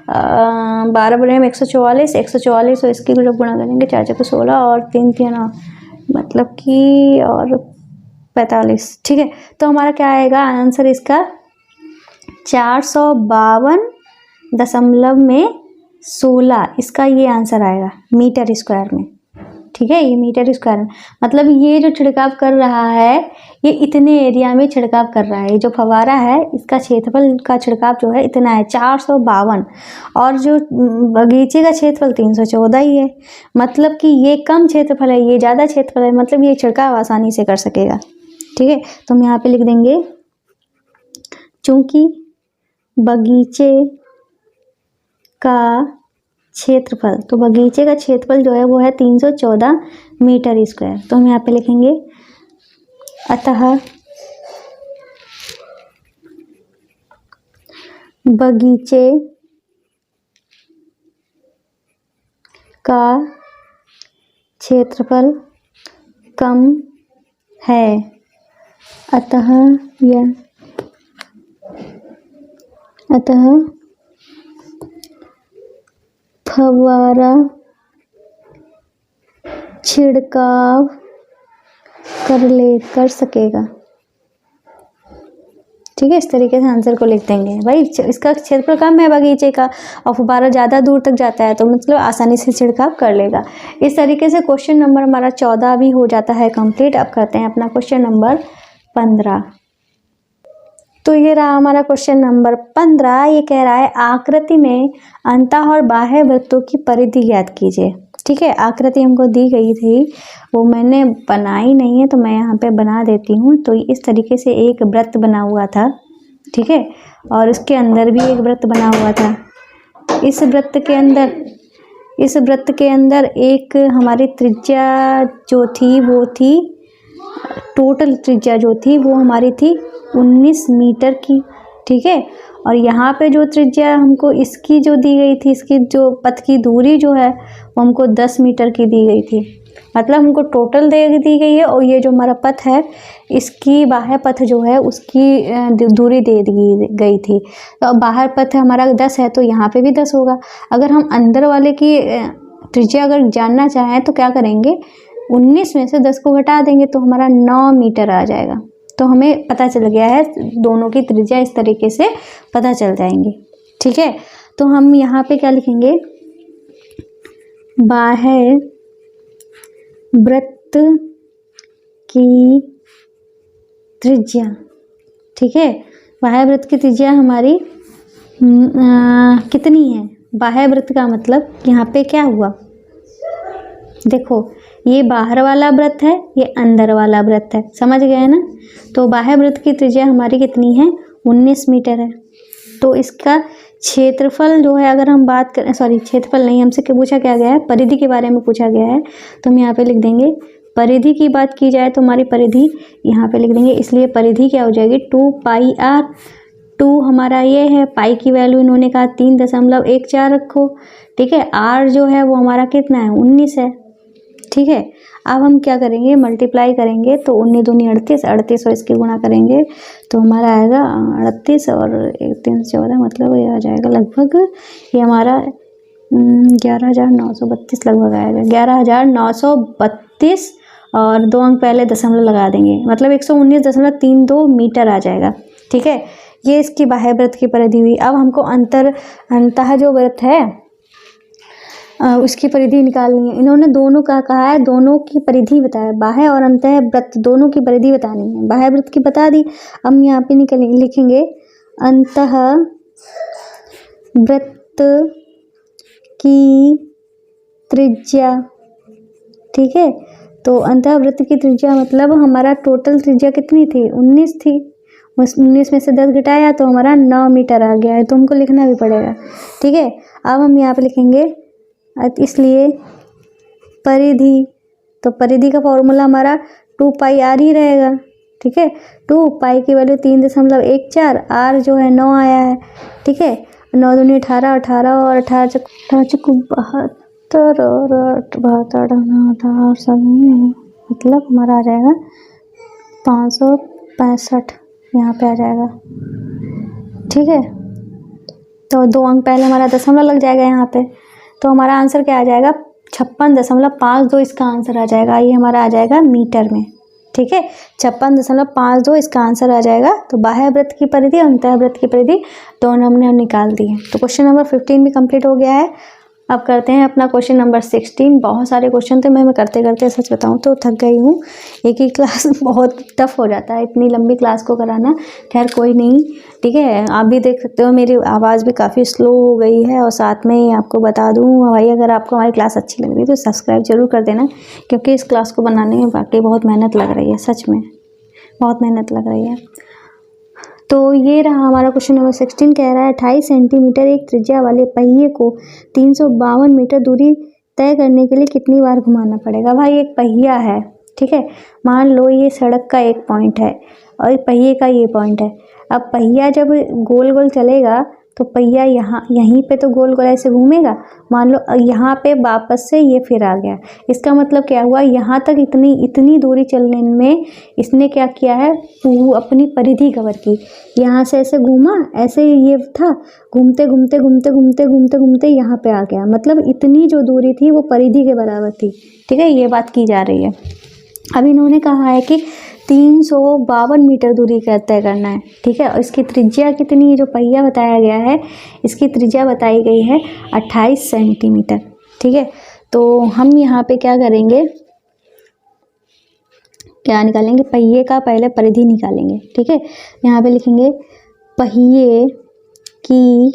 12 बड़े में 144 और इसकी जब गुणा करेंगे 4 4 16 और 3 3 मतलब कि और 45, ठीक है। तो हमारा क्या आएगा आंसर इसका 452.16 इसका ये आंसर आएगा मीटर स्क्वायर में, ठीक है। ये मीटर स्क्वायर में मतलब ये जो छिड़काव कर रहा है ये इतने एरिया में छिड़काव कर रहा है। ये जो फव्वारा है इसका क्षेत्रफल का छिड़काव जो है इतना है 452, और जो बगीचे का क्षेत्रफल 314 ही है। मतलब कि ये कम क्षेत्रफल है, ये ज़्यादा क्षेत्रफल है, मतलब ये छिड़काव आसानी से कर सकेगा, ठीक है। तो हम यहाँ पे लिख देंगे चूंकि बगीचे का क्षेत्रफल, तो बगीचे का क्षेत्रफल जो है वो है 314 मीटर स्क्वायर। तो हम यहाँ पे लिखेंगे अतः बगीचे का क्षेत्रफल कम है, अतः फव्वारा छिड़काव कर सकेगा, ठीक है। इस तरीके से आंसर को लिख देंगे। भाई इसका क्षेत्रफल कम है बगीचे का और फव्वारा ज़्यादा दूर तक जाता है तो मतलब आसानी से छिड़काव कर लेगा। इस तरीके से क्वेश्चन नंबर हमारा 14 भी हो जाता है कंप्लीट। अब करते हैं अपना क्वेश्चन नंबर 15। तो ये रहा हमारा क्वेश्चन नंबर 15। ये कह रहा है आकृति में अंतः और बाह्य वृत्तों की परिधि ज्ञात कीजिए, ठीक है। आकृति हमको दी गई थी, वो मैंने बनाई नहीं है तो मैं यहाँ पे बना देती हूँ। तो इस तरीके से एक वृत्त बना हुआ था, ठीक है, और इसके अंदर भी एक वृत्त बना हुआ था। इस वृत्त के अंदर एक हमारी त्रिज्या जो थी वो थी, टोटल त्रिज्या जो थी वो हमारी थी 19 मीटर की, ठीक है। और यहाँ पे जो त्रिज्या हमको इसकी जो दी गई थी, इसकी जो पथ की दूरी जो है वो हमको 10 मीटर की दी गई थी। मतलब हमको टोटल दी गई है और ये जो हमारा पथ है इसकी बाह्य पथ जो है उसकी दूरी दे दी गई थी। तो अब बाहर पथ हमारा 10 है तो यहाँ पे भी 10 होगा। अगर हम अंदर वाले की त्रिज्या अगर जानना चाहें तो क्या करेंगे, 19 में से 10 को घटा देंगे तो हमारा 9 मीटर आ जाएगा। तो हमें पता चल गया है दोनों की त्रिज्या इस तरीके से पता चल जाएंगी, ठीक है। तो हम यहाँ पे क्या लिखेंगे, बाह्य वृत्त की त्रिज्या, ठीक है। बाह्य वृत्त की त्रिज्या हमारी कितनी है, बाह्य वृत्त का मतलब यहाँ पे क्या हुआ, देखो ये बाहर वाला वृत्त है, ये अंदर वाला वृत्त है, समझ गए ना। तो बाह्य वृत्त की त्रिज्या हमारी कितनी है, 19 मीटर है। तो इसका क्षेत्रफल जो है, अगर हम बात करें, सॉरी क्षेत्रफल नहीं, हमसे क्या पूछा क्या गया है, परिधि के बारे में पूछा गया है। तो हम यहाँ पे लिख देंगे परिधि की बात की जाए तो हमारी परिधि यहाँ पे लिख देंगे, इसलिए परिधि क्या हो जाएगी 2πr। 2 हमारा ये है, पाई की वैल्यू इन्होंने कहा 3.14 रखो, ठीक है। r जो है वो हमारा कितना है, 19 है, ठीक है। अब हम क्या करेंगे, मल्टीप्लाई करेंगे तो 19 दूनी 38, 38 और इसकी गुणा करेंगे तो हमारा आएगा 38 और 1 3 14, मतलब ये आ जाएगा लगभग, ये हमारा 11,932 लगभग आएगा, 11,932 और 2 अंक पहले दशमलव लगा देंगे, मतलब 119.32 मीटर आ जाएगा, ठीक है। ये इसकी बाह्य वृत्त की परिधि हुई। अब हमको अंतः जो वृत्त है उसकी परिधि निकालनी है। इन्होंने दोनों का कहा है, दोनों की परिधि बताया, बाह्य और अंतः वृत्त दोनों की परिधि बतानी है। बाह्य वृत्त की बता दी, हम यहाँ पे लिखेंगे अंतः वृत्त की त्रिज्या, ठीक है। तो अंतः वृत्त की त्रिज्या मतलब हमारा टोटल त्रिज्या कितनी थी, 19 थी, उस 19 में से 10 घटाया तो हमारा 9 मीटर आ गया है। तो हमको लिखना भी पड़ेगा, ठीक है। अब हम यहाँ पे लिखेंगे इसलिए परिधि, तो परिधि का फॉर्मूला हमारा 2πr ही रहेगा, ठीक है। 2 पाई की वैल्यू 3.14, r जो है 9 आया है, ठीक है। 9 दूनी 18, 18 और 18 चक 72 और 72 सभी, मतलब हमारा आ जाएगा 565 यहाँ पे आ जाएगा, ठीक है। तो 2 अंक पहले हमारा दशमलव लग जाएगा यहाँ पे, तो हमारा आंसर क्या आ जाएगा 56.52 इसका आंसर आ जाएगा। ये हमारा आ जाएगा मीटर में, ठीक है। 56.52 इसका आंसर आ जाएगा। तो बाह्य वृत्त की परिधि और अंतः वृत्त की परिधि दोनों हमने निकाल दी है। तो क्वेश्चन नंबर 15 भी कंप्लीट हो गया है। अब करते हैं अपना क्वेश्चन नंबर 16। बहुत सारे क्वेश्चन थे, मैं करते करते सच बताऊं तो थक गई हूँ। एक ही क्लास बहुत टफ हो जाता है, इतनी लंबी क्लास को कराना। खैर कोई नहीं, ठीक है। आप भी देख सकते हो मेरी आवाज़ भी काफ़ी स्लो हो गई है। और साथ में आपको बता दूँ भाई, अगर आपको हमारी क्लास अच्छी लग रही है तो सब्सक्राइब जरूर कर देना, क्योंकि इस क्लास को बनाने में वाकई बहुत मेहनत लग रही है, सच में बहुत मेहनत लग रही है। तो ये रहा हमारा क्वेश्चन नंबर 16। कह रहा है 28 सेंटीमीटर एक त्रिज्या वाले पहिए को 352 मीटर दूरी तय करने के लिए कितनी बार घुमाना पड़ेगा। भाई एक पहिया है, ठीक है। मान लो ये सड़क का एक पॉइंट है और पहिए का ये पॉइंट है। अब पहिया जब गोल गोल चलेगा तो पहिया यहीं पे तो गोल गोल ऐसे घूमेगा। मान लो यहाँ पे वापस से ये फिर आ गया। इसका मतलब क्या हुआ, यहाँ तक इतनी दूरी चलने में इसने क्या किया है, वो अपनी परिधि कवर की। यहाँ से ऐसे घूमा, ऐसे ये था, घूमते घूमते घूमते घूमते घूमते घूमते यहाँ पे आ गया। मतलब इतनी जो दूरी थी वो परिधि के बराबर थी, ठीक है। ये बात की जा रही है। अब इन्होंने कहा है कि 352 मीटर दूरी का तय करना है, ठीक है। और इसकी त्रिज्या कितनी, जो पहिया बताया गया है इसकी त्रिज्या बताई गई है 28 सेंटीमीटर, ठीक है। तो हम यहाँ पे क्या करेंगे, क्या निकालेंगे, पहिए का पहले परिधि निकालेंगे, ठीक है। यहाँ पे लिखेंगे पहिए की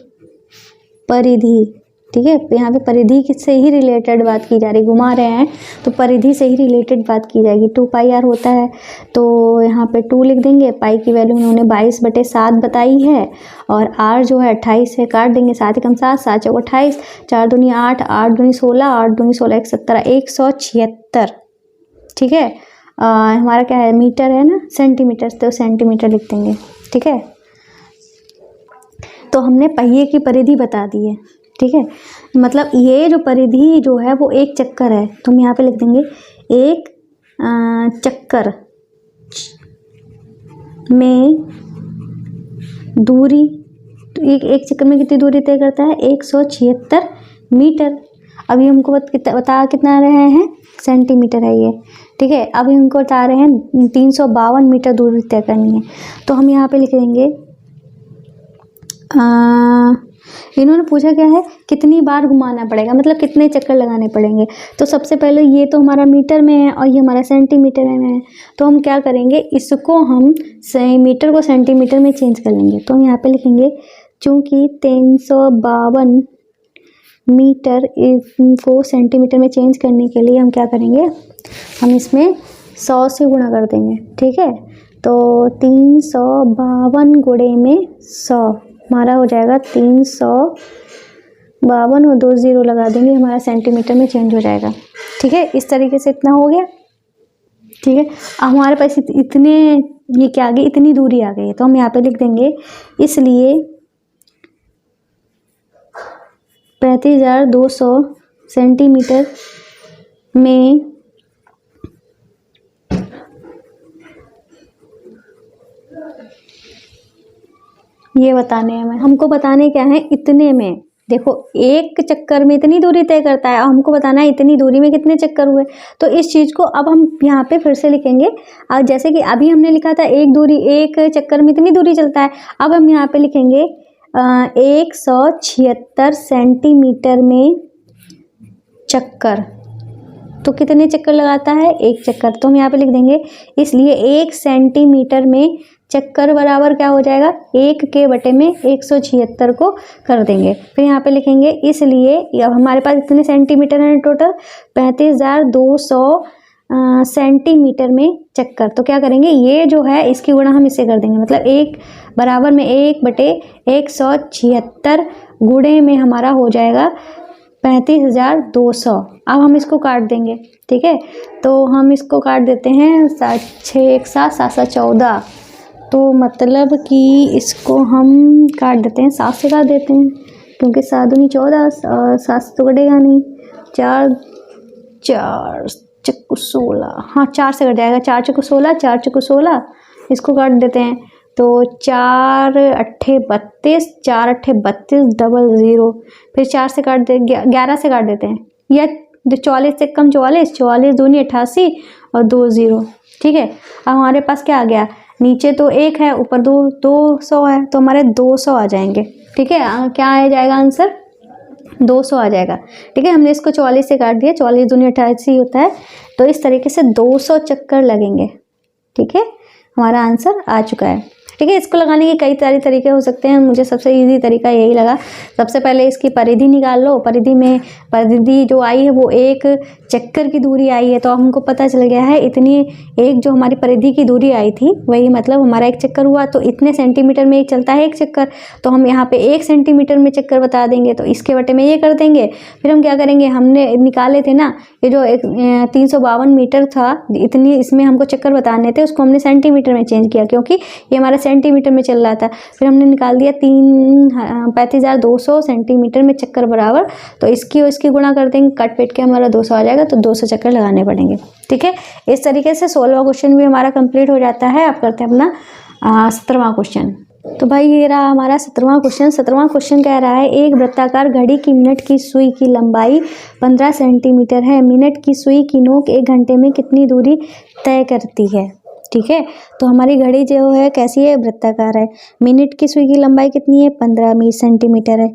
परिधि, ठीक है। यहाँ पे परिधि से ही रिलेटेड बात की जा रही, घुमा रहे हैं तो परिधि से ही रिलेटेड बात की जाएगी। 2πr होता है तो यहाँ पे 2 लिख देंगे। पाई की वैल्यू उन्होंने 22/7 बताई है और r जो है 28 है, काट देंगे 7 एकम 7, 7 चौक 28, 4 दूनी 8, 8 दूनी 16, 8 दूनी 16 1 17, 176, ठीक है। हमारा क्या है, मीटर है ना, सेंटीमीटर तो सेंटीमीटर लिख देंगे, ठीक है। तो हमने पहिए की परिधि बता दी है, ठीक है। मतलब ये जो परिधि जो है वो एक चक्कर है, तो हम यहाँ पे लिख देंगे एक चक्कर में दूरी, तो एक चक्कर में कितनी दूरी तय करता है, 176 मीटर। अभी हमको बता कितना रहे हैं, सेंटीमीटर है ये, ठीक है। अभी हमको बता रहे हैं 352 मीटर दूरी तय करनी है। तो हम यहाँ पे लिख देंगे इन्होंने पूछा क्या है, कितनी बार घुमाना पड़ेगा, मतलब कितने चक्कर लगाने पड़ेंगे। तो सबसे पहले ये तो हमारा मीटर में है और ये हमारा सेंटीमीटर में है। तो हम क्या करेंगे, इसको हम मीटर को सेंटीमीटर में चेंज कर लेंगे। तो हम यहाँ पे लिखेंगे चूँकि 352 मीटर को सेंटीमीटर में चेंज करने के लिए हम क्या करेंगे, हम इसमें 100 से गुणा कर देंगे, ठीक है। तो 352 गुणे में 100 हमारा हो जाएगा 352 और 2 0 लगा देंगे, हमारा सेंटीमीटर में चेंज हो जाएगा, ठीक है। इस तरीके से इतना हो गया, ठीक है। अब हमारे पास इतने ये क्या आ गई, इतनी दूरी आ गई है। तो हम यहाँ पे लिख देंगे इसलिए 35,200 सेंटीमीटर में ये बताने हैं, हमको बताने क्या है, इतने में। देखो एक चक्कर में इतनी दूरी तय करता है और हमको बताना है इतनी दूरी में कितने चक्कर हुए। तो इस चीज़ को अब हम यहाँ पे फिर से लिखेंगे। और जैसे कि अभी हमने लिखा था एक चक्कर में इतनी दूरी चलता है, अब हम यहाँ पे लिखेंगे 176 सेंटीमीटर में चक्कर। तो कितने चक्कर लगाता है, एक चक्कर। तो हम यहाँ पे लिख देंगे इसलिए 1 सेंटीमीटर में चक्कर बराबर क्या हो जाएगा, 1 के बटे में 176 को कर देंगे। फिर यहाँ पे लिखेंगे इसलिए अब हमारे पास इतने सेंटीमीटर हैं टोटल, 35,200 सेंटीमीटर में चक्कर। तो क्या करेंगे, ये जो है इसकी गुणा हम इससे कर देंगे, मतलब 1 बराबर में 1 बटे 176 गुणे में हमारा हो जाएगा 35,200। अब हम इसको काट देंगे, ठीक है। तो हम इसको काट देते हैं, 6 1 7 7 7 14। तो मतलब कि इसको हम काट देते हैं, 7 से काट देते हैं, क्योंकि 7 दूनी 14 और 7 से तो कटेगा नहीं। 4 4 चक्कू 16, हाँ 4 से कट जाएगा, 4 चक्कू 16, 4 चक्कू 16, इसको काट देते हैं। तो 4 8 32, 4 8 32 00, फिर 4 से काट दे 11 से काट देते हैं, या जो 44 से कम 44, 44 दूनी 88 और 2 0। ठीक है, अब हमारे पास क्या आ गया, नीचे तो 1 है, ऊपर 200 है, तो हमारे 200 आ जाएंगे। ठीक है, क्या आ जाएगा आंसर, 200 आ जाएगा। ठीक है, हमने इसको 44 से काट दिया, 44 दूनी 88 होता है, तो इस तरीके से 200 चक्कर लगेंगे। ठीक है, हमारा आंसर आ चुका है। ठीक है, इसको लगाने के कई सारे तरीके हो सकते हैं, मुझे सबसे इजी तरीका यही लगा। सबसे पहले इसकी परिधि निकाल लो, परिधि जो आई है वो 1 चक्कर की दूरी आई है, तो हमको पता चल गया है इतनी, एक जो हमारी परिधि की दूरी आई थी वही मतलब हमारा 1 चक्कर हुआ, तो इतने सेंटीमीटर में एक चलता है 1 चक्कर, तो हम यहाँ पे 1 सेंटीमीटर में चक्कर बता देंगे, तो इसके बटे में ये कर देंगे। फिर हम क्या करेंगे, हमने निकाले थे ना ये जो 352 मीटर था, इतनी इसमें हमको चक्कर बताने थे, उसको हमने सेंटीमीटर में चेंज किया क्योंकि ये हमारा सेंटीमीटर में चल रहा था। फिर हमने निकाल दिया 35,200 सेंटीमीटर में चक्कर बराबर, तो इसकी और इसकी गुणा कर देंगे, कट पेट के हमारा 200 आ जाएगा, तो 200 चक्कर लगाने पड़ेंगे। ठीक है, इस तरीके से 16वां क्वेश्चन भी हमारा कंप्लीट हो जाता है। अब करते हैं अपना 17वां क्वेश्चन। तो भाई ये रहा हमारा 17वां क्वेश्चन। 17वां क्वेश्चन कह रहा है, एक वृत्ताकार घड़ी की मिनट की सुई की लंबाई 15 सेंटीमीटर है, मिनट की सुई की नोक 1 घंटे में कितनी दूरी तय करती है। ठीक है, तो हमारी घड़ी जो है कैसी है, वृत्ताकार है, मिनट की सुई की लंबाई कितनी है, 15 सेंटीमीटर है।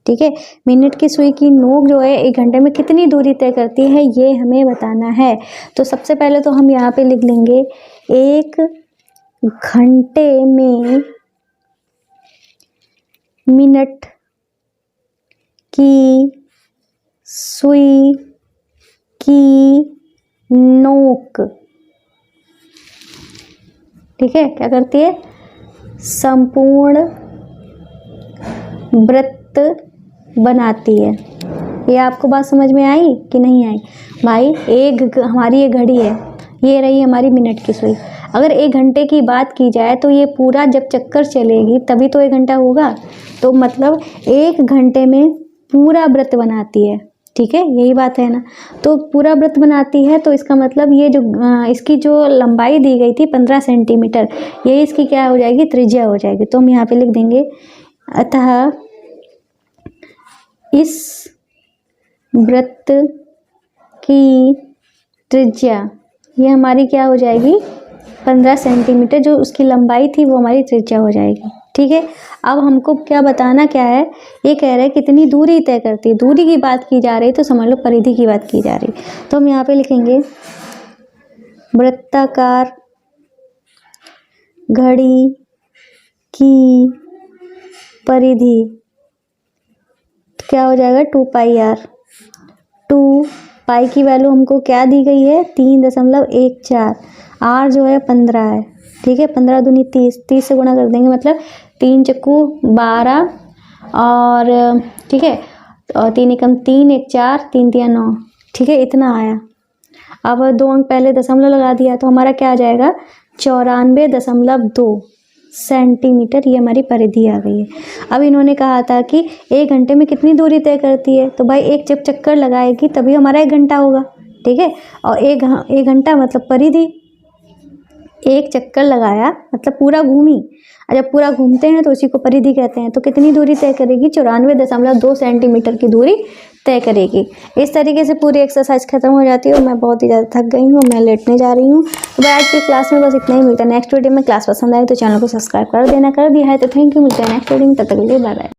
ठीक है, मिनट की सुई की नोक जो है 1 घंटे में कितनी दूरी तय करती है, ये हमें बताना है। तो सबसे पहले तो हम यहाँ पे लिख लेंगे 1 घंटे में मिनट की सुई की नोक, ठीक है, क्या करती है, संपूर्ण वृत्त बनाती है। ये आपको बात समझ में आई कि नहीं आई भाई। हमारी ये घड़ी है, ये रही हमारी मिनट की सुई। अगर 1 घंटे की बात की जाए तो ये पूरा जब चक्कर चलेगी तभी तो 1 घंटा होगा, तो मतलब 1 घंटे में पूरा वृत्त बनाती है। ठीक है, यही बात है ना, तो पूरा वृत्त बनाती है, तो इसका मतलब ये जो इसकी जो लंबाई दी गई थी 15 सेंटीमीटर, ये इसकी क्या हो जाएगी, त्रिज्या हो जाएगी। तो हम यहाँ पे लिख देंगे, अतः इस वृत्त की त्रिज्या, ये हमारी क्या हो जाएगी, 15 सेंटीमीटर, जो उसकी लंबाई थी वो हमारी त्रिज्या हो जाएगी। ठीक है, अब हमको क्या बताना क्या है, ये कह रहा है कितनी दूरी तय करती है। दूरी की बात की जा रही तो समझ लो परिधि की बात की जा रही, तो हम यहाँ पे लिखेंगे वृत्ताकार घड़ी की परिधि, तो क्या हो जाएगा 2 पाई r। 2 पाई की वैल्यू हमको क्या दी गई है, 3.14, r जो है 15 है। ठीक है, 15 दूनी 30, 30 से गुणा कर देंगे, मतलब 3 चक्कू 12 और ठीक है, और 3 एकम 3, 1 4, 3 3 9। ठीक है, इतना आया। अब 2 अंक पहले दशमलव लगा दिया, तो हमारा क्या आ जाएगा, 94.2 सेंटीमीटर, ये हमारी परिधि आ गई है। अब इन्होंने कहा था कि 1 घंटे में कितनी दूरी तय करती है, तो भाई एक जब चक्कर लगाएगी तभी हमारा 1 घंटा होगा। ठीक है, और 1 घंटा मतलब परिधि, 1 चक्कर लगाया मतलब पूरा घूमी, और जब पूरा घूमते हैं तो उसी को परिधि कहते हैं। तो कितनी दूरी तय करेगी, 94.2 सेंटीमीटर की दूरी तय करेगी। इस तरीके से पूरी एक्सरसाइज खत्म हो जाती है और मैं बहुत ही ज़्यादा थक गई हूँ, मैं लेटने जा रही हूँ। तो भाई आज की क्लास में बस इतना ही, मिलता है नेक्स्ट वीडियो में। क्लास पसंद आए तो चैनल को सब्सक्राइब कर देना, कर दिया है तो थैंक यू। मिलते हैं नेक्स्ट वीडियो में, तब तक के लिए बाय बाय।